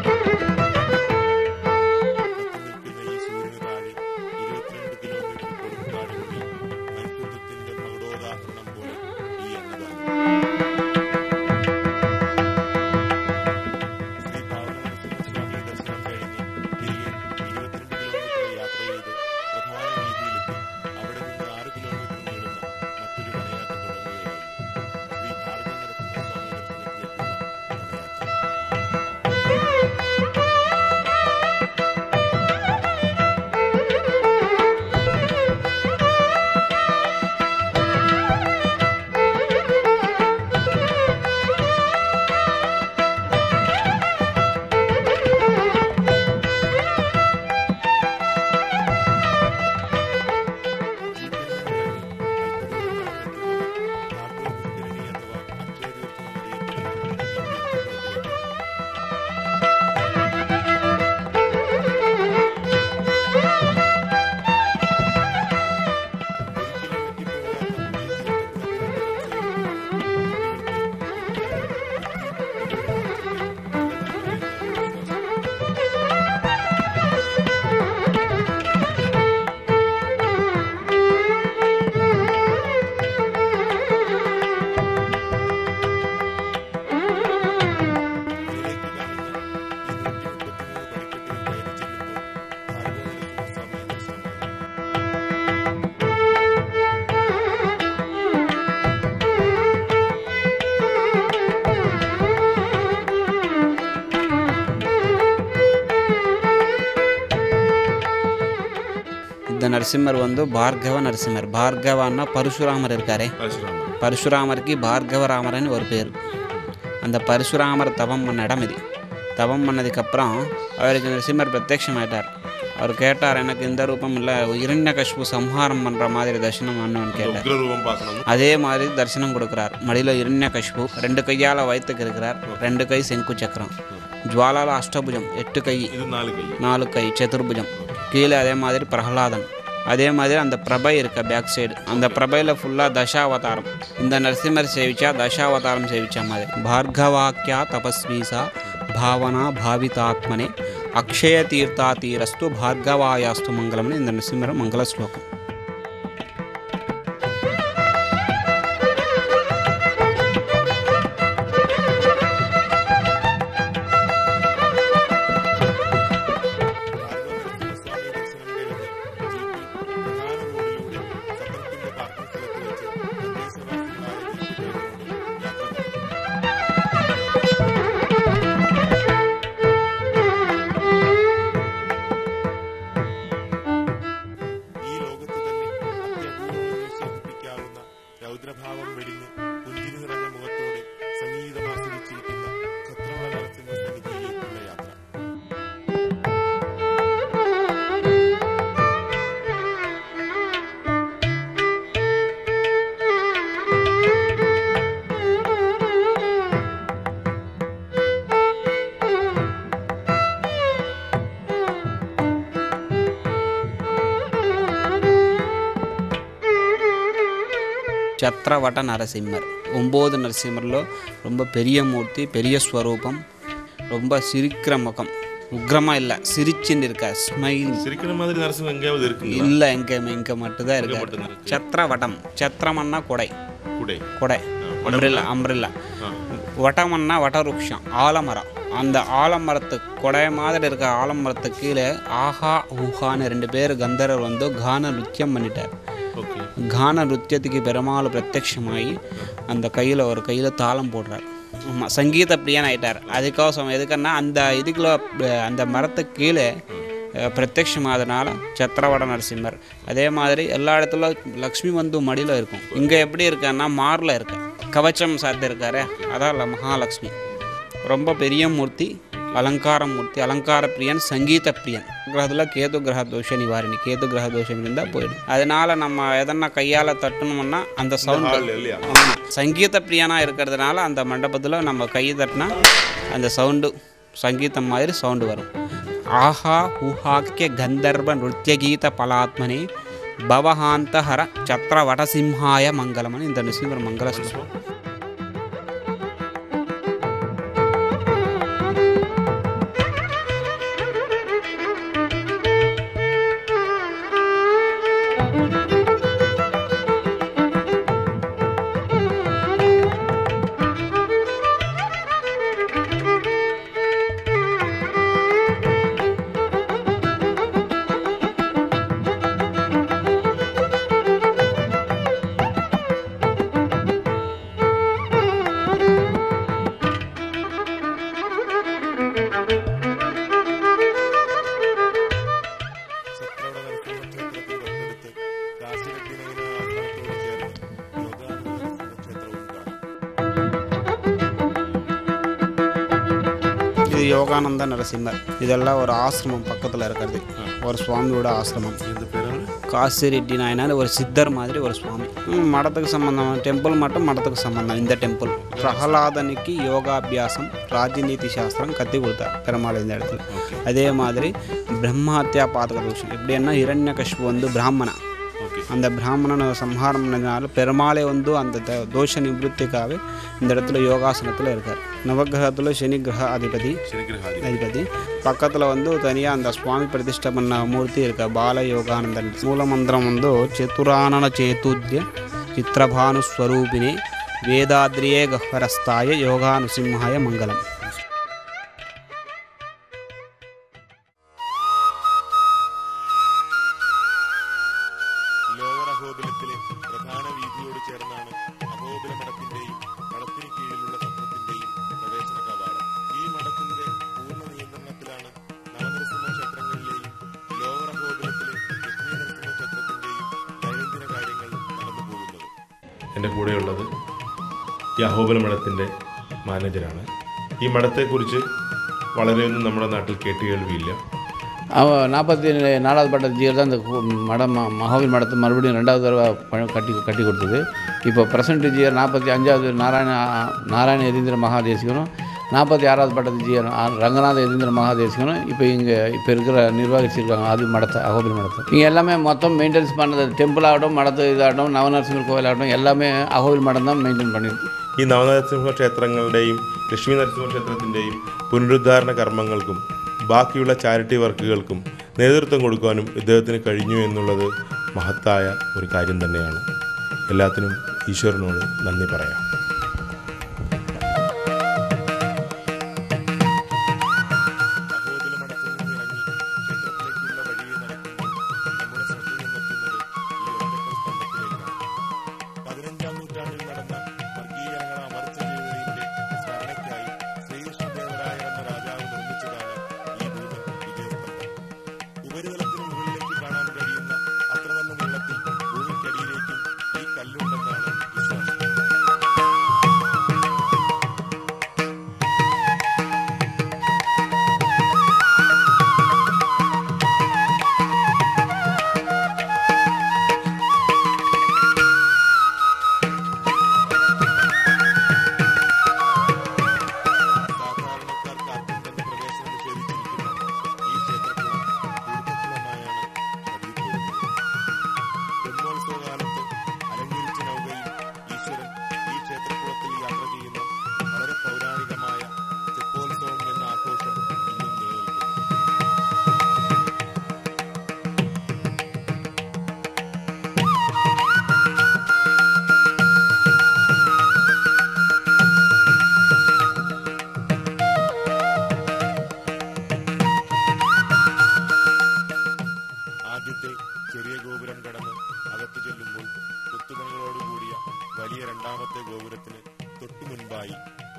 [SPEAKER 8] நரசிம்மர் வந்து பார்கவ நரசிம்மர். பார்கவான்னா பரசுராமர் இருக்காரே, பரசுராமருக்கு பார்கவராமர்னு ஒரு பேர். அந்த பரசுராமர் தவம் பண்ண இடம் இது. தவம் பண்ணதுக்கப்புறம் அவருக்கு நரசிம்மர் பிரத்யட்சமாயிட்டார். அவர் கேட்டார், எனக்கு இந்த ரூபம் இல்லை, இரண்யகசிபு சம்ஹாரம் பண்ணுற மாதிரி தரிசனம் பண்ணுன்னு கேட்டார். அதே மாதிரி தரிசனம் கொடுக்குறார். மடியில் இரண்யகசிபு 2 கையால் வயிற்றுக்கு இருக்கிறார், 2 கை செங்கு சக்கரம், ஜுவாலால அஷ்டபுஜம் 8 கை, 4 கை சதுர்புஜம், கீழே அதே மாதிரி பிரகலாதன். அதே மாதிரி அந்த பிரபை இருக்க பேக் சைடு, அந்த பிரபையில் ஃபுல்லாக தசாவதாரம். இந்த நரசிம்மர் சேவிச்சா தசாவதாரம் சேவிச்சா மாதிரி. பார்கவாக்கியா தபஸ்வீசா பாவனா பாவிதாத்மனே அக்ஷய தீர்த்தாதீரஸ்து பார்கவாயாஸ்து மங்களம்னு இந்த நரசிம்மர் மங்கள ஸ்லோகம்.
[SPEAKER 10] രൗദ്രഭാവം വെടിഞ്ഞ് പുഞ്ചിരി നിറഞ്ഞ മുഖത്തോടെ സംഗീതമാസ്വദിച്ചിരിക്കുന്ന ഛത്രവള നരസിംഹ സന്നിധിയിലേക്കുള്ള യാത്ര.
[SPEAKER 8] சத்ரவட நரசிம்மர் 9 நரசிம்மரில் ரொம்ப பெரிய மூர்த்தி, பெரிய ஸ்வரூபம், ரொம்ப சிரிக்கிற முகம், உக்ரமாக இல்லை, சிரிச்சுன்னு இருக்கா, ஸ்மைல்.
[SPEAKER 7] சிரிக்கிற மாதிரி நரசிம்மர் எங்கேயாவது இருக்கு?
[SPEAKER 8] இல்லை, இங்கே மட்டும்தான் இருக்கு. சத்ரவடம், சத்திரமன்னா கொடை, கொடை அம்ரில்லா, அம்ரில்லா. வட்டமன்னா வட்டருக்ஷம், ஆலமரம். அந்த ஆலமரத்துக்கு கொடை மாதிரி இருக்க ஆலமரத்துக்கு கீழே ஆஹா ஊஹான்னு 2 பேர் கந்தரர் வந்து கான நிருத்தியம் பண்ணிட்டார். கான நிருத்தியத்துக்கு பெருமாள் பிரத்யட்சமாகி அந்த கையில் ஒரு கையில் தாளம் போடுறார். ஆமாம், சங்கீத பிரியன் ஆகிட்டார். அதுக்கோசம் எதுக்குன்னா அந்த இதுக்குள்ள அந்த மரத்துக்கு கீழே பிரத்யட்சமாதனால சத்ரவட நரசிம்மர். அதே மாதிரி எல்லா இடத்துல லக்ஷ்மி வந்து மடியில் இருக்கும். இங்கே எப்படி இருக்கான்னா மாரில் இருக்கு, கவச்சம் சாத்தி இருக்காரு, அதான் மகாலட்சுமி. ரொம்ப பெரிய மூர்த்தி, அலங்கார மூர்த்தி, அலங்கார பிரியன், சங்கீத பிரியன். கிரகத்தில் கேது கிரக தோஷ நிவாரணி, கேது கிரக தோஷம் இருந்தால் போயிடும். அதனால நம்ம எதனா கையால் தட்டணும்னா அந்த சவுண்டு, சங்கீத பிரியனாக இருக்கிறதுனால அந்த மண்டபத்தில் நம்ம கை தட்டினா அந்த சவுண்டு சங்கீதம் மாதிரி சவுண்டு வரும். ஆஹா ஊஹாக்கிய கந்தர்வ நிருத்தியகீத பலாத்மனே பவஹாந்தஹர சத்ர வடசிம்ஹாய மங்களமன் இந்த நரசிம்மர் மங்கள ஸ்லோகம். இது யோகானந்த நரசிம்மர். இதெல்லாம் ஒரு ஆசிரமம் பக்கத்தில் இருக்கிறது, ஒரு சுவாமியோட ஆசிரமம். காசிரெட்டி நாயனார் ஒரு சித்தர் மாதிரி ஒரு சுவாமி. மடத்துக்கு சம்பந்தம், டெம்பிள் மட்டும் மடத்துக்கு சம்பந்தம். இந்த டெம்பிள் பிரகலாதனுக்கு யோகாபியாசம், ராஜநீதி சாஸ்திரம் கற்றுக் கொடுத்தார் பெருமாள் இந்த இடத்துல. அதே மாதிரி பிரம்மாத்தியா பாதக தோஷம் எப்படின்னா, இரண்யகசிபு வந்து பிராமணன், அந்த பிராமணனை சம்ஹாரம் பண்ணதுனால பெருமாளே வந்து அந்த தோஷ நிவృత్తిக்காகவே இந்த இடத்துல யோகாசனத்தில் இருக்கார். நவகிரகத்தில் சனி கிரக அதிபதி, பக்கத்தில் வந்து தனியாக அந்த சுவாமி பிரதிஷ்டை பண்ண மூர்த்தி இருக்க பால யோகானந்தன். மூலமந்திரம் வந்து சதுரானன சேத்துத்ய சித்திரபானுஸ்வரூபிணே வேதாத்ரியே கஹ்வரஸ்தாய யோகானுசிம்ஹாய மங்களம்.
[SPEAKER 10] അഹോബിലത്തിലെ പ്രധാന വീതിയോട് ചേർന്നാണ് അഹോബില മഠത്തിന്റെയും മഠത്തിന് കീഴിലുള്ള സത്രത്തിന്റെയും പ്രവേശന കവാടം. ഈ മഠത്തിന്റെ പൂർണ്ണ നിയന്ത്രണത്തിലാണ് നവനരസിംഹ ക്ഷേത്രങ്ങളിലെയും ലോവർ അഹോബിലത്തിലെ ലക്ഷ്മി നരസിംഹ
[SPEAKER 7] എൻ്റെ കൂടെയുള്ളത് ഈ അഹോബല മഠത്തിൻ്റെ മാനേജരാണ്. ഈ മഠത്തെക്കുറിച്ച് വളരെയൊന്നും നമ്മുടെ നാട്ടിൽ കേട്ടുകേൾവിയില്ല.
[SPEAKER 11] 44வது பட்ட ஜியர் தான் இந்த மடம் மகாவீர் மடத்தை மறுபடியும் 2வது தடவை கட்டி கொடுத்தது. இப்போ பிரசன்ட் ஜியர் 45வது நாராயண யதீந்திர மகாதேசிகனும் 46வது பட்டத்து ஜியர் ரங்கநாத யதீந்திர மகாதேசிகனும் இப்போ இருக்கிற நிர்வாகிச்சிருக்காங்க அது மடத்தை அகோபில் மடத்தை. இங்கே எல்லாமே மொத்தம் மெயின்டெனன்ஸ் பண்ணது டெம்பிள் ஆகட்டும், மடத்து இதாகட்டும், நவநரசிம்மர் கோவிலாகட்டும் எல்லாமே அகோபில் மடம் தான் மெயின்டைன் பண்ணியிருக்கு.
[SPEAKER 7] ഈ നവനരസിംഹ ക്ഷേത്രങ്ങളുടെയും ലക്ഷ്മി നരസിംഹ ക്ഷേത്രത്തിൻ്റെയും പുനരുദ്ധാരണ കർമ്മങ്ങൾക്കും ബാക്കിയുള്ള ചാരിറ്റി വർക്കുകൾക്കും നേതൃത്വം കൊടുക്കാനും ഇദ്ദേഹത്തിന് കഴിഞ്ഞു എന്നുള്ളത് മഹത്തായ ഒരു കാര്യം തന്നെയാണ്. എല്ലാത്തിനും ഈശ്വരനോട് നന്ദി പറയാം.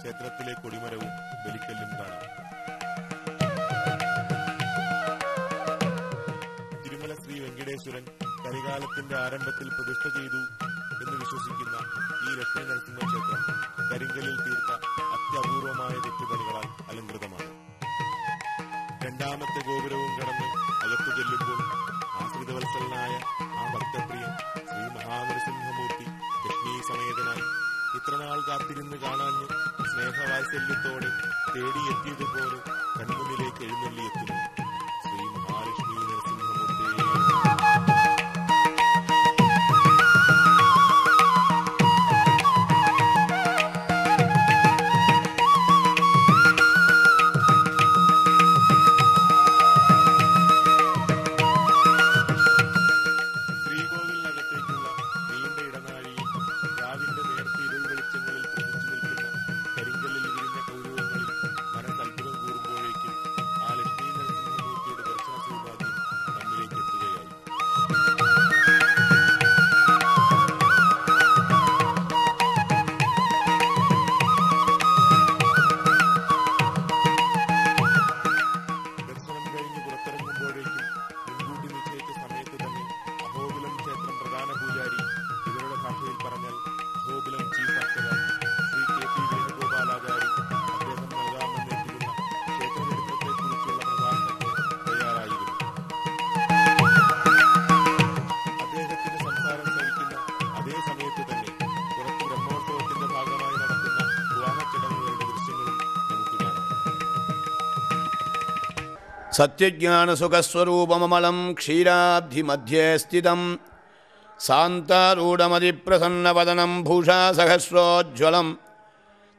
[SPEAKER 7] ക്ഷേത്രത്തിലെ കൊടിമരവും ബലിക്കല്ലും കാണാം. തിരുമല ശ്രീ വെങ്കടേശ്വരൻ കരികാലത്തിന്റെ ആരംഭത്തിൽ പ്രതിഷ്ഠ ചെയ്തു എന്ന് വിശ്വസിക്കുന്ന ഈ ലക്ഷ്മി നരസിംഹ ക്ഷേത്രം കരിങ്കല്ലിൽ തീർത്ത അത്യപൂർവമായ കൊത്തുപണികളാൽ അലങ്കൃതമാണ്. രണ്ടാമത്തെ ഗോപുരവും കടന്ന് അകത്തു ചെല്ലുമ്പോൾ ആശ്രിതവത്സലനായ ആ ഭക്തപ്രിയൻ ശ്രീ മഹാനരസിംഹമൂർത്തി ലക്ഷ്മി സമേതനായി ഇത്രനാൾ കാത്തിരുന്ന് കാണാഞ്ഞ് സ്നേഹവാത്സല്യത്തോടെ തേടിയെത്തിയതുപോലെ കൺമുന്നിലേക്ക് എഴുന്നള്ളിയെത്തുന്നു ശ്രീ മഹാലക്ഷ്മി നരസിംഹമൂർത്തി. ശ്രീകോവിലിനകത്തേക്കുള്ള നീണ്ട ഇടനാഴിയിൽ രാവിന്റെ നേർത്ത ഇരുൾ വെളിച്ചങ്ങളിൽ പ്രസിച്ചു നിൽക്കുന്ന കരിങ്കല്ലിൽ വിരിഞ്ഞ കൗരവങ്ങളിൽ മനസ്സത്ഭുതം കൂറുമ്പോഴേക്കും ആ ലക്ഷ്മി നരസിംഹമൂർത്തിയുടെ ദർശന സൗഭാഗ്യം നമ്മിലേക്ക് എത്തുകയായി. ദർശനം കഴിഞ്ഞ് പുറത്തിറങ്ങുമ്പോഴേക്കും മുൻകൂട്ടി നിശ്ചയിച്ച സമയത്ത് തന്നെ അഹോബിലം ക്ഷേത്രം പ്രധാന പൂജാരി, ഇവരുടെ ഭാഷയിൽ പറഞ്ഞാൽ അഹോബിലം ചീഫ് ആർച്ചകർ ശ്രീ KP വേണുഗോപാലാചാരി അദ്ദേഹം നൽകാമെന്നേറ്റിരുന്ന ക്ഷേത്രചരിത്രത്തെക്കുറിച്ചുള്ള പ്രഭാഷണത്തിന് തയ്യാറായിരുന്നു. അദ്ദേഹത്തിന്റെ സംസാരം നയിക്കുന്ന അതേ സമയത്ത് തന്നെ പുറത്ത് ബ്രഹ്മോത്സവത്തിന്റെ ഭാഗമായി നടക്കുന്ന വിവാഹ ചടങ്ങുകളുടെ ദൃശ്യങ്ങളും നമുക്ക് കാണാം.
[SPEAKER 9] സത്യജ്ഞാനസുഖസ്വരൂപമമലം ക്ഷീരാബ്ധിമധ്യേ സ്ഥിതം സാന്താരൂഢമതിപ്രസന്നവദനം ഭൂഷാസഹസ്രോജ്വലം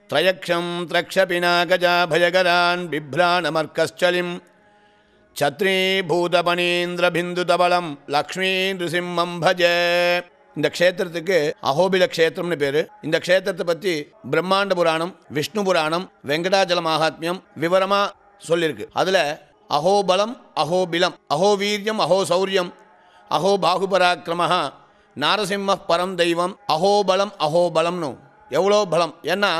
[SPEAKER 9] ത്രയക്ഷം ത്രക്ഷപിനാകജാഭയകരാൻ ബിഭ്രാണമർക്കശ്ചലിം சத்ரீபூதபணீந்திரபிந்துதபலம் லக்ஷ்மி நிருசிம்மம் பஜே. இந்த க்ஷேத்திரத்துக்கு அஹோபில க்ஷேத்திரம்னு பேர். இந்த க்ஷேத்திரத்தை பற்றி பிரம்மாண்ட புராணம், விஷ்ணு புராணம், வெங்கடாஜல மகாத்மியம் விவரமாக சொல்லியிருக்கு. அதில் அஹோபலம், அஹோபிலம், அஹோவீரியம், அஹோசௌரியம், அஹோ பாகுபராக்கிரமஹா, நாரசிம்ம பரம் தெய்வம், அஹோபலம் அஹோபலம்னு எவ்வளோ பலம். ஏன்னா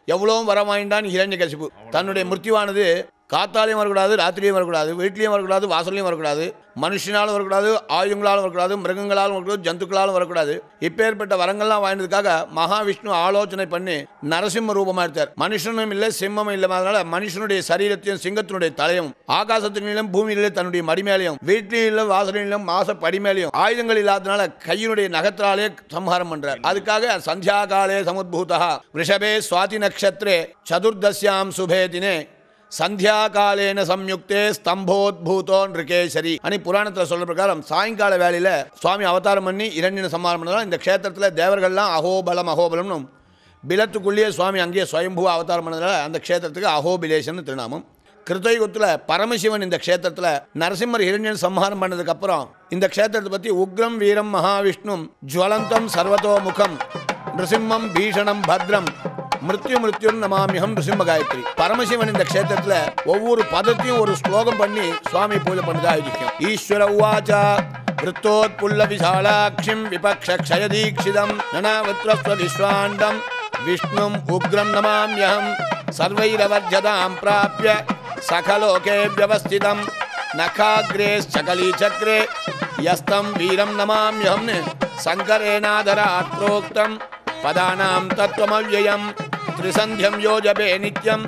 [SPEAKER 9] எவ்வளோ வரம் வாங்கிட்டான் ஹிரண்யகசிபு. தன்னுடைய மிருத்யுவானது காத்தாலையும் வரக்கூடாது, ராத்திரியும் வரக்கூடாது, வீட்லேயும் வரக்கூடாது, வாசல்லையும் வரக்கூடாது, மனுஷனாலும் வரக்கூடாது, ஆயுதங்களாலும் வரக்கூடாது, மிருகங்களாலும் வரக்கூடாது, ஜந்துக்களாலும் வரக்கூடாது. இப்பேற்பட்ட வரங்கள்லாம் வாங்கினதுக்காக மகாவிஷ்ணு ஆலோசனை பண்ணி நரசிம்ம ரூபமாக எடுத்தார். மனுஷனும் இல்லை, சிம்மமும் இல்லை. அதனால மனுஷனுடைய சரீரத்தையும் சிங்கத்தினுடைய தலையும் ஆகாசத்தினிலும் பூமியிலே தன்னுடைய மடிமேலையும் வீட்டிலும் வாசலிலும் மாச படிமேலையும் ஆயுதங்கள் இல்லாதனால கையினுடைய நகத்தினாலே சம்ஹாரம் பண்றார். அதுக்காக சந்தியா காலே சமுத்பூதா ரிஷபே சுவாதி நக்ஷத்ரே சதுர்தஸ்யாம் சுபே தினே சந்தியா காலேன சம்யுக்தே ஸ்தம்போத்பூதோ நிருகேசரி அனி புராணத்தில் சொல்ற பிரகாரம் சாயங்கால வேலையில் சுவாமி அவதாரம் பண்ணி இரண்டின சம்ஹாரம் பண்ணதால் இந்த க்ஷேத்திரத்தில் தேவர்கள்லாம் அகோபலம் அகோபலம்னு பிலத்துக்குள்ளேயே சுவாமி அங்கேயே ஸ்வயம்பூ அவதாரம் பண்ணதால் அந்த க்ஷேத்திரத்துக்கு அகோபிலேஷன் திருநாமம். கிருத்தயுகத்தில் பரமசிவன் இந்த க்ஷேத்திரத்தில் நரசிம்மர் இரண்யன் சம்ஹாரம் பண்ணதுக்கப்புறம் இந்த க்ஷேத்திரத்தை பற்றி உக்ரம் வீரம் மகாவிஷ்ணும் ஜுவலந்தம் சர்வதோமுகம் நிருசிம்மம் பீஷணம் பத்ரம் மிருத்யுன் நமாமியம் நிருசிம்ம காயத்ரி. பரமசிவன் இந்த க்ஷேத்திரத்தில் ஒவ்வொரு பதத்தையும் ஒரு ஸ்லோகம் பண்ணி சுவாமி பூஜை பண்ணதா இருக்கும். ஈஸ்வர உவாச்சா விருத்தோத்புல்ல விசாலாட்சிம் விபக்ஷ க்ஷயதீக்ஷிதம் நனாவத்ரஸ்வ விஸ்வாண்டம் விஷ்ணும் உக்ரம் நமாம்யஹம் சர்வைரவர்ஜதாம் பிராப்ய சகலோகே வியவஸ்திதம் நகாக்ரே சகலீ சக்ரே யஸ்தம் வீரம் நமாம்யஹம்னு சங்கரேனாதராத் ப்ரோக்தம் பதானாம் தத்துவமவ்யயம் திரிசந்தியம் யோஜபே நித்யம்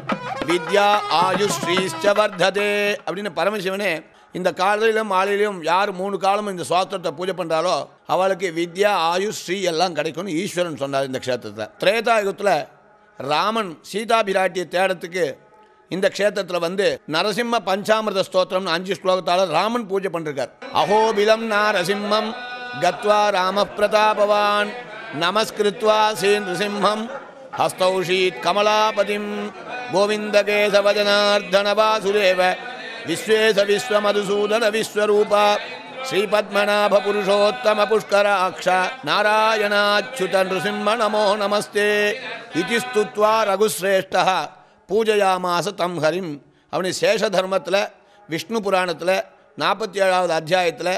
[SPEAKER 9] வித்யா ஆயுஸ்ரீஷ்ச வர்ததே அப்படின்னு பரமசிவனே இந்த காலையிலும் மாலையிலும் யார் 3 காலமும் இந்த சுவாத்திரத்தை பூஜை பண்ணுறாலோ அவளுக்கு வித்யா ஆயுஷ் ஸ்ரீ எல்லாம் கிடைக்கும்னு ஈஸ்வரன் சொன்னார் இந்த க்ஷேத்திரத்தில். திரேதாயுகத்தில் ராமன் சீதா பிராட்டியை தேடத்துக்கு இந்த க்ஷேத்திரத்தில் வந்து நரசிம்ம பஞ்சாமிரத ஸ்தோத்திரம்னு 5 ஸ்லோகத்தால் ராமன் பூஜை பண்ணிருக்கார். அஹோபிலம் நாரசிம்மம் கத்வா ராம பிரதாபவான் நமஸ்கிருத்வா ஸ்ரீ நிருசிம்மம் ஹஸ்தௌஷீத் கமலாபதிம் கோவிந்த கேசவஜனார்தன வாசுதேவ விஸ்வேச விஸ்வமதுசூதன விஸ்வரூபா ஸ்ரீபத்மநாப புருஷோத்தம புஷ்கராட்ச நாராயணாச்சுத நிருசிம்ம நமோ நமஸ்தே இதி ஸ்துத்வா ரகுஸ்ரேஷ்டः பூஜயாமாச தம் ஹரிம். அவனி சேஷ தர்மத்தில் விஷ்ணு புராணத்தில் 47வது அத்தியாயத்தில்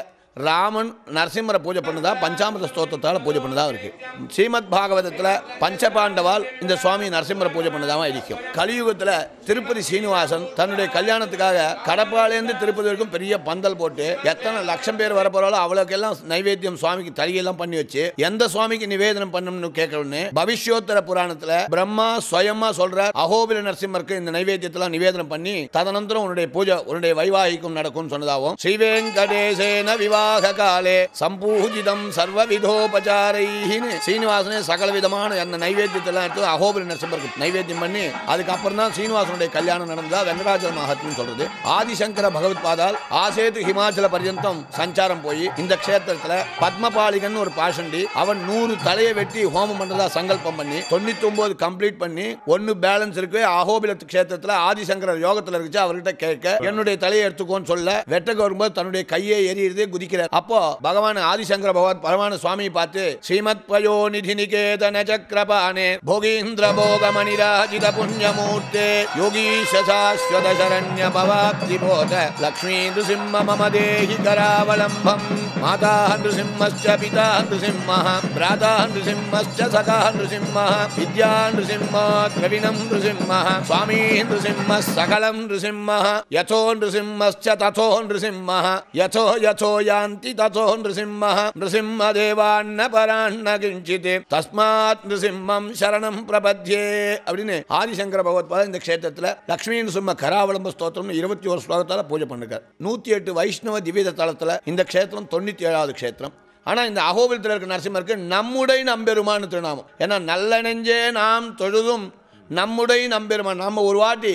[SPEAKER 9] ராமன் நரசிம்மரை பூஜை பண்ணதா பஞ்சாமிரத ஸ்தோத்திரத்தால் பூஜை பண்ணதாக இருக்குது. ஸ்ரீமத் பாகவதத்தில் பஞ்சபாண்டவால் இந்த சுவாமி நரசிம்மரை பூஜை பண்ணதாக இருக்கும். கலியுகத்தில் திருப்பதி சீனிவாசன் தன்னுடைய கல்யாணத்துக்காக கடப்பாலேருந்து திருப்பதி வரைக்கும் பெரிய பந்தல் போட்டு எத்தனை லட்சம் பேர் வர போகிறாலும் அவளுக்கெல்லாம் நைவேத்தியம் சுவாமிக்கு தலியெல்லாம் பண்ணி வச்சு எந்த சுவாமிக்கு நிவேதனம் பண்ணணும்னு கேட்கணும்னு பவிஷ்யோத்தர புராணத்தில் பிரம்மா ஸ்வயமா சொல்றார். அகோபில நரசிம்மருக்கு இந்த நைவேத்தியத்தெல்லாம் நிவேதனம் பண்ணி ததனந்தரம் உன்னுடைய பூஜை உன்னுடைய வைவாகிக்கும் நடக்கும் சொன்னதாகவும் ஸ்ரீவேங்கடேசேன விவா காலே சம்பூஜிதம் சர்வவிதோபச்சாரைஹின்னு சீனிவாசனே சகல விதமான அந்த நைவேத்தியத்தெல்லாம் எடுத்து அகோபில நரசிம்மருக்கு நைவேத்தியம் பண்ணி அதுக்கப்புறம் தான் சீனிவாசனுடைய கல்யாணம் நடந்ததா வெங்கடாச்சல மகாத்மியம் சொல்றது. ஆதிசங்கர பகவத் பாதால் ஆசேது ஹிமாச்சல பர்யந்தம் சஞ்சாரம் போய் இந்த க்ஷேத்திரத்தில் பத்மபாலிகன் ஒரு பாஷண்டி அவன் 100 தலையை வெட்டி ஹோமம் பண்றதா சங்கல்பம் பண்ணி 99 கம்ப்ளீட் பண்ணி 1 பேலன்ஸ் இருக்கு. அகோபில க்ஷேத்திரத்தில் ஆதிசங்கர யோகத்தில் இருந்துச்சு. அவர்கிட்ட கேட்க என்னுடைய தலையை எடுத்துக்கோன்னு சொல்ல வெட்டக்கு வரும்போது தன்னுடைய கையை எரியுது குதிக்கிறார். அப்போ பகவான் ஆதிசங்கர பகவான் பரமான சுவாமியை பார்த்து ஸ்ரீமத் பயோ நிதி நிகேதன சக்கரபானே போகீந்திர போகமணிராஜித புண்ணியமூர்த்தே யோகீஷ சாஸ்வத சரண்ய பவாப்தி போத லக்ஷ்மீ நிருசிம்ம மம தேஹி கராவலம்பம் மாதா நிருசிம்மஸ்ச பிதா நிருசிம்மः பிராதா நிருசிம்மஸ்ச சகா நிருசிம்மः வித்யா நிருசிம்ம த்ரவிணம் நிருசிம்மः சுவாமீ நிருசிம்ம சகலம் நிருசிம்மः யதோ நிருசிம்மஸ்ச ததோ நிருசிம்மः யதோ யதோ யாந்தி ததோ நிருசிம்மः நிருசிம்ம தேவான்ன பரான்ன கிஞ்சித் தஸ்மாத் நிருசிம்மம் சரணம் பிரபத்யே அப்படின்னு ஆதிசங்கர பகவத்பாதர் இந்த க்ஷேத்திரத்தில் லக்ஷ்மி நிருசிம்ம கராவலம்ப ஸ்தோத்திரம் 21 ஸ்லோகத்தால் பூஜை பண்ணிருக்கார். 108 வைஷ்ணவ திவ்ய தலத்தில் இந்த க்ஷேத்திரம் 97வது க்ஷேத்திரம். ஆனால் இந்த அகோபிலத்தில் இருக்க நரசிம்மருக்கு நம்முடைய நம்பெருமான்னு திருநாமம். ஏன்னா நல்ல நெஞ்சே நாம் தொழுதும் நம்முடைய நம்பெருமான். நம்ம ஒரு வாட்டி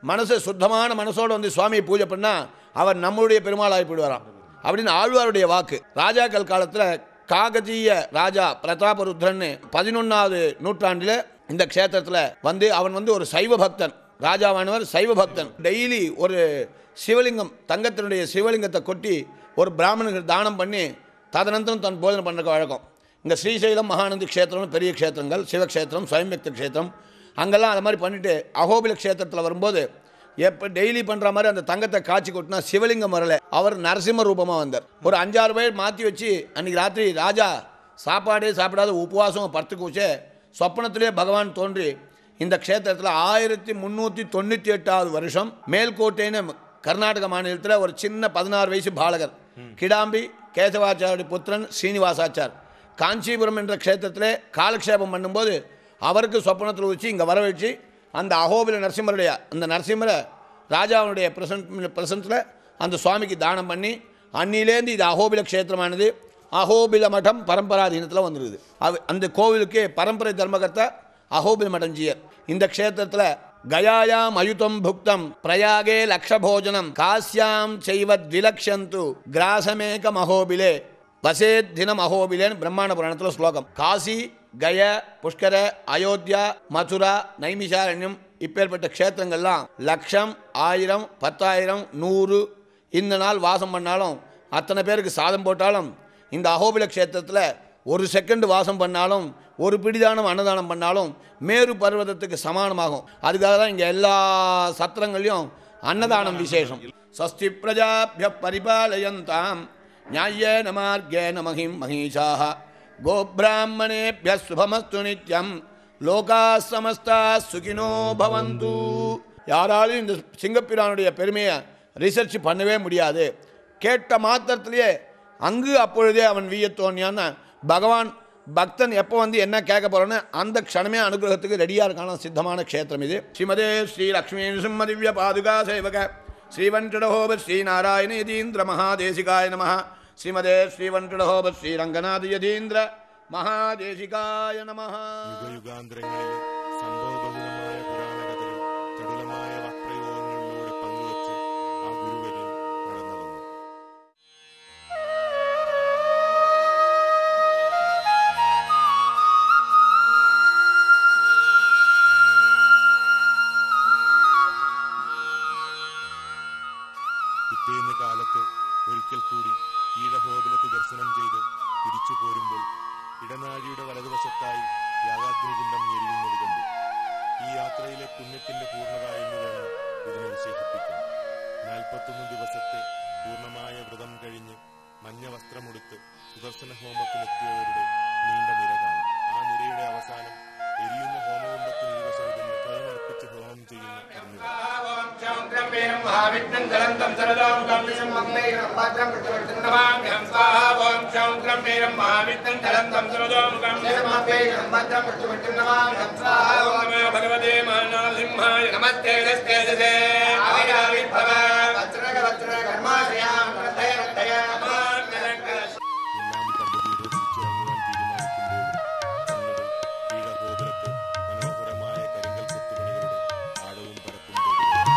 [SPEAKER 9] மனசு சுத்தமான மனசோடு வந்து சுவாமியை பூஜை பண்ணால் அவர் நம்முடைய பெருமாளாகி போயிடுவாராம் அப்படின்னு ஆழ்வாருடைய வாக்கு. ராஜாக்கள் காலத்தில் காகதீய ராஜா பிரதாபருத்ரன் 11வது நூற்றாண்டில் இந்த க்ஷேத்திரத்தில் வந்து அவன் வந்து ஒரு சைவ பக்தன். ராஜாவானவர் சைவ பக்தன். டெய்லி ஒரு சிவலிங்கம் தங்கத்தினுடைய சிவலிங்கத்தை கொட்டி ஒரு பிராமணனுக்கு தானம் பண்ணி ததனந்தரம் தன் போதனை பண்ணுற வழக்கம். இங்கே ஸ்ரீசைலம் மகாநந்தி க்ஷேத்திரம்னு பெரிய க்ஷேத்திரங்கள், சிவக்ஷேத்திரம், ஸ்வயம்பக்தி க்ஷேத்திரம், அங்கெல்லாம் அது மாதிரி பண்ணிவிட்டு அகோபில க்ஷேத்திரத்தில் வரும்போது எப்போ டெய்லி பண்ணுற மாதிரி அந்த தங்கத்தை காய்ச்சி கொட்டினா சிவலிங்கம் வரல, அவர் நரசிம்ம ரூபமாக வந்தார். ஒரு 5-6 பேர் மாற்றி வச்சு அன்றைக்கி ராத்திரி ராஜா சாப்பாடே சாப்பிடாத உபவாசம் படுத்துக்கு வச்சு சொப்பனத்திலே பகவான் தோன்றி இந்த க்ஷேத்திரத்தில் 1398 வருஷம் மேல்கோட்டைன்னு கர்நாடக மாநிலத்தில் ஒரு சின்ன 16 வயசு பாலகர் கிடாம்பி கேசவாச்சாரிய புத்திரன் ஸ்ரீனிவாசாச்சார் காஞ்சிபுரம் என்ற க்ஷேத்திரத்திலே காலக்ஷேபம் பண்ணும்போது அவருக்கு சொப்பனத்தில் வச்சு இங்கே வர வச்சு அந்த அகோபில நரசிம்மருடைய அந்த நரசிம்மரை ராஜாவுடைய பிரசன்ஸில் அந்த சுவாமிக்கு தானம் பண்ணி அன்னிலேருந்து இது அகோபில க்ஷேத்திரமானது அகோபில மடம் பரம்பராதீனத்தில் வந்துருக்குது. அந்த கோவிலுக்கு பரம்பரை தர்மகர்த்தா அகோபில மடஞ்சியர். இந்த க்ஷேத்திரத்தில் கயாயாம் அயுதம் புக்தம் பிரயாகே லக்ஷபோஜனம் காசியாம் செய்வத் விலக்ஷந்து கிராசமேக மகோபிலே வசேத் தினம் அகோபிலேன்னு பிரம்மாண்ட புராணத்தில் ஸ்லோகம். காசி, கய, புஷ்கர, அயோத்தியா, மதுரா, நைமிஷாரண்யம் இப்பேற்பட்ட க்ஷேத்திரங்கள்லாம் லட்சம், 1000, 10,000, 100 இந்த நாள் வாசம் பண்ணாலும் அத்தனை பேருக்கு சாதம் போட்டாலும் இந்த அகோபில க்ஷேத்திரத்தில் ஒரு செகண்ட் வாசம் பண்ணாலும் ஒரு பிடிதானம் அன்னதானம் பண்ணாலும் மேரு பர்வதத்துக்கு சமானமாகும். அதுக்காக தான் இங்கே எல்லா சத்திரங்களையும் அன்னதானம் விசேஷம். ஸ்வஸ்தி பிரஜாபிய பரிபாலயந்தாம் நியாயேன மார்கேன மகிம் மகிஷாஹ கோப்ராஹ்மணேபிய சுபமஸ்து நித்யம் லோகா சமஸ்தா சுகினோ பவந்து. யாராலும் இந்த சிங்கப்பிரானுடைய பெருமையை ரிசர்ச் பண்ணவே முடியாது. கேட்ட மாத்திரத்திலேயே அங்கு அப்பொழுதே அவன் வீயத்தோன்யான்னு பகவான் பக்தன் எப்போ வந்து என்ன கேட்க போகிறோன்னு அந்த க்ஷணமே அனுகிரகத்துக்கு ரெடியாக இருக்கான சித்தமான க்ஷேத்திரம் இது. ஸ்ரீமதே ஸ்ரீ லக்ஷ்மீ சிம்ம திவ்ய பாதுகா சேவக ஸ்ரீவன்கடஹோப ஸ்ரீ நாராயண யதீந்திர மகாதேசிகாய நம. ஸ்ரீமதே ஸ்ரீவன்கடஹோப ஸ்ரீரங்கநாத யதீந்திர മഹാദേശികായ നമഃ.
[SPEAKER 10] യുഗയുഗാന്തരങ്ങളിൽ സംഭവബഹുലമായ പുരാണകഥകൾ ചടുലമായ വാക്പ്രയോഗങ്ങളിലൂടെ പങ്കുവച്ച് ആ ഗുരുവര്യൻ നടന്നു വന്നു. പിറ്റേന്ന് കാലത്ത് ഒരിക്കൽ കൂടി ഈഴഹോബിലത്ത് ദർശനം ചെയ്ത് തിരിച്ചു പോരുമ്പോൾ ഇടനാഴിയുടെ വലതുവശത്തായി യാഗാഗ്നികുണ്ഡം എരിയുന്നത് കണ്ടു. ഈ യാത്രയിലെ പുണ്യത്തിന്റെ പൂർണ്ണത എന്ന് വേണം ഇതിനെ വിശേഷിപ്പിക്കാൻ. 41 ദിവസത്തെ പൂർണ്ണമായ വ്രതം കഴിഞ്ഞ് മഞ്ഞ വസ്ത്രമുടുത്ത് സുദർശന ഹോമത്തിനെത്തിയവരുടെ നീണ്ട നിര കാണാം. ആ നിരയുടെ അവസാനം എരിയുന്ന ഹോമകുണ്ടത്തിന് ഇരുവശമിരുന്ന് സ്വയമർപ്പിച്ച് ഹോമം ചെയ്യുന്ന കർമ്മികൾ.
[SPEAKER 12] ഭഗവതേ മാനസിംഹായ നമസ്തേ
[SPEAKER 10] എല്ലാം കണ്ടുതീരെ തിരിച്ചിറങ്ങുവാൻ തീരുമാനിക്കുമ്പോഴും കണ്ണുകൾ ഈഴഹോബിലത്തെ മനോഹരമായ കരിങ്കൽ കൊത്തുപണികളുടെ ആഴവും പരപ്പും തേടുകയാണ്.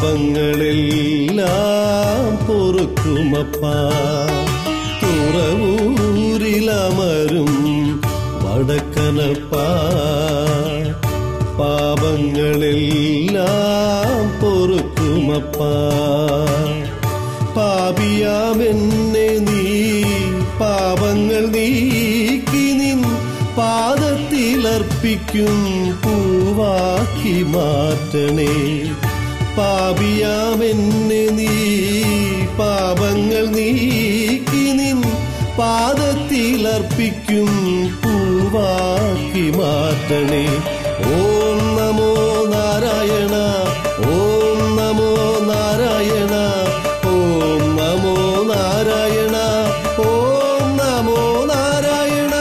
[SPEAKER 6] പാപങ്ങളെല്ലാം പൊറുക്കുമപ്പാ. തുറവൂരിലമരും വടക്കനപ്പാ, പാപങ്ങളെല്ലാം പൊറുക്കുമപ്പാ. പാപിയാമെന്നെ നീ പാപങ്ങൾ നീക്കി നിൻ പാദത്തിലർപ്പിക്കും പൂവാക്കി മാറ്റണേ. പാപിയാമെന്നെ നീ പാപങ്ങൾ നീക്കി നിൻ പാദത്തിലർപ്പിക്കും പൂവാക്കി മാറ്റണേ. ഓം നമോ നാരായണ, ഓം നമോ നാരായണ, ഓം നമോ നാരായണ, ഓം നമോ നാരായണ.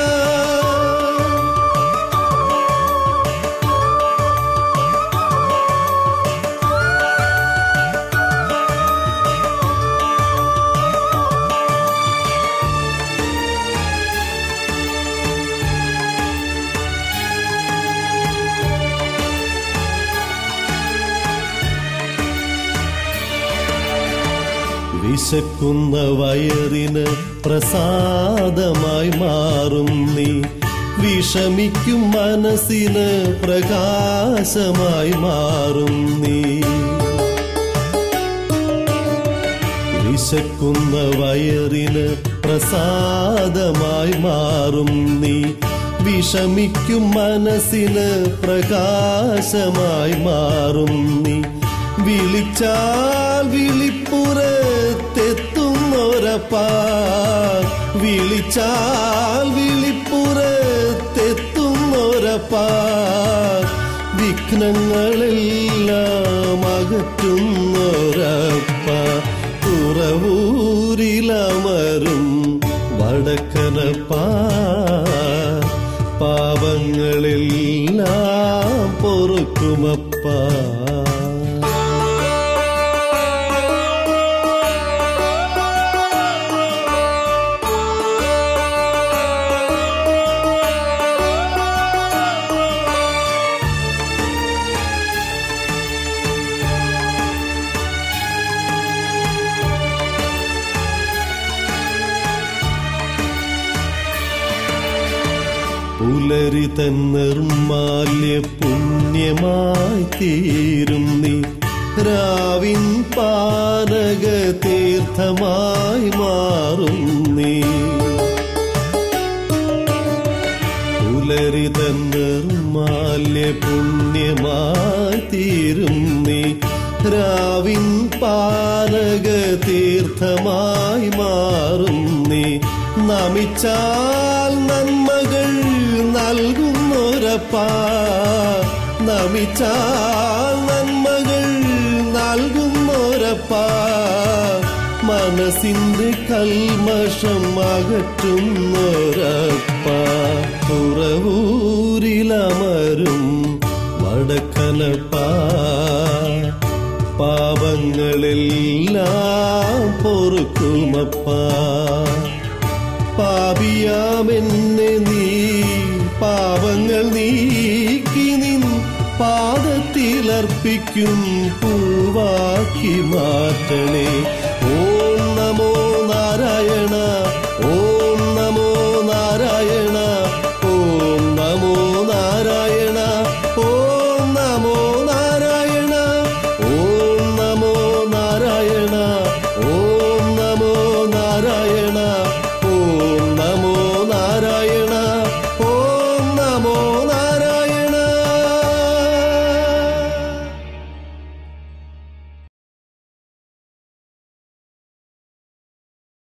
[SPEAKER 6] വിശക്കുന്ന വയറിന് പ്രസാദമായി മാറും നീ, വിഷമിക്കും മനസ്സിന് പ്രകാശമായി മാറും നീ. വിശക്കുന്ന വയറിന് പ്രസാദമായി മാറും നീ, വിഷമിക്കും മനസ്സിന് പ്രകാശമായി മാറും നീ. വിളിച്ചാൽ വിളിപ്പുറത്തെത്തുന്നൊരപ്പാ, വിളിച്ചാൽ വിളിപ്പുറത്തെത്തുന്നൊരപ്പാ. വിഘ്നങ്ങളെല്ലാം അകറ്റുന്നൊരപ്പാ. തുറവൂരിലമരും വടക്കനപ്പാ, പാപങ്ങളെല്ലാം പൊറുക്കുമപ്പാ. പുലരി തൻ നിർമാല്യ പുണ്യമായി തീരും നീ, രാവിൻ പാനക തീർത്ഥമായി മാറും നീ. പുലരി തൻ നിർമാല്യ പുണ്യമായി തീരും നീ, രാവിൻ പാനക തീർത്ഥമായി മാറും നീ. നമിച്ചാൽ നന്മകൾ നൽകുന്നൊരപ്പാ, നമിച്ചാൽ നന്മകൾ നൽകുന്നൊരപ്പാ. മനസ്സിന്റെ കൽമഷം അകറ്റുന്നൊരപ്പാ. തുറവൂരിലമരും വടക്കനപ്പാ, പാപങ്ങളെല്ലാം പൊറുക്കുമപ്പാ. പാപിയാമെന്നെ നീ പാപങ്ങൾ നീക്കി നിൻ പാദത്തിലർപ്പിക്കും പൂവാക്കി മാറ്റണേ. ഓം നമോ നാരായണ, ഓം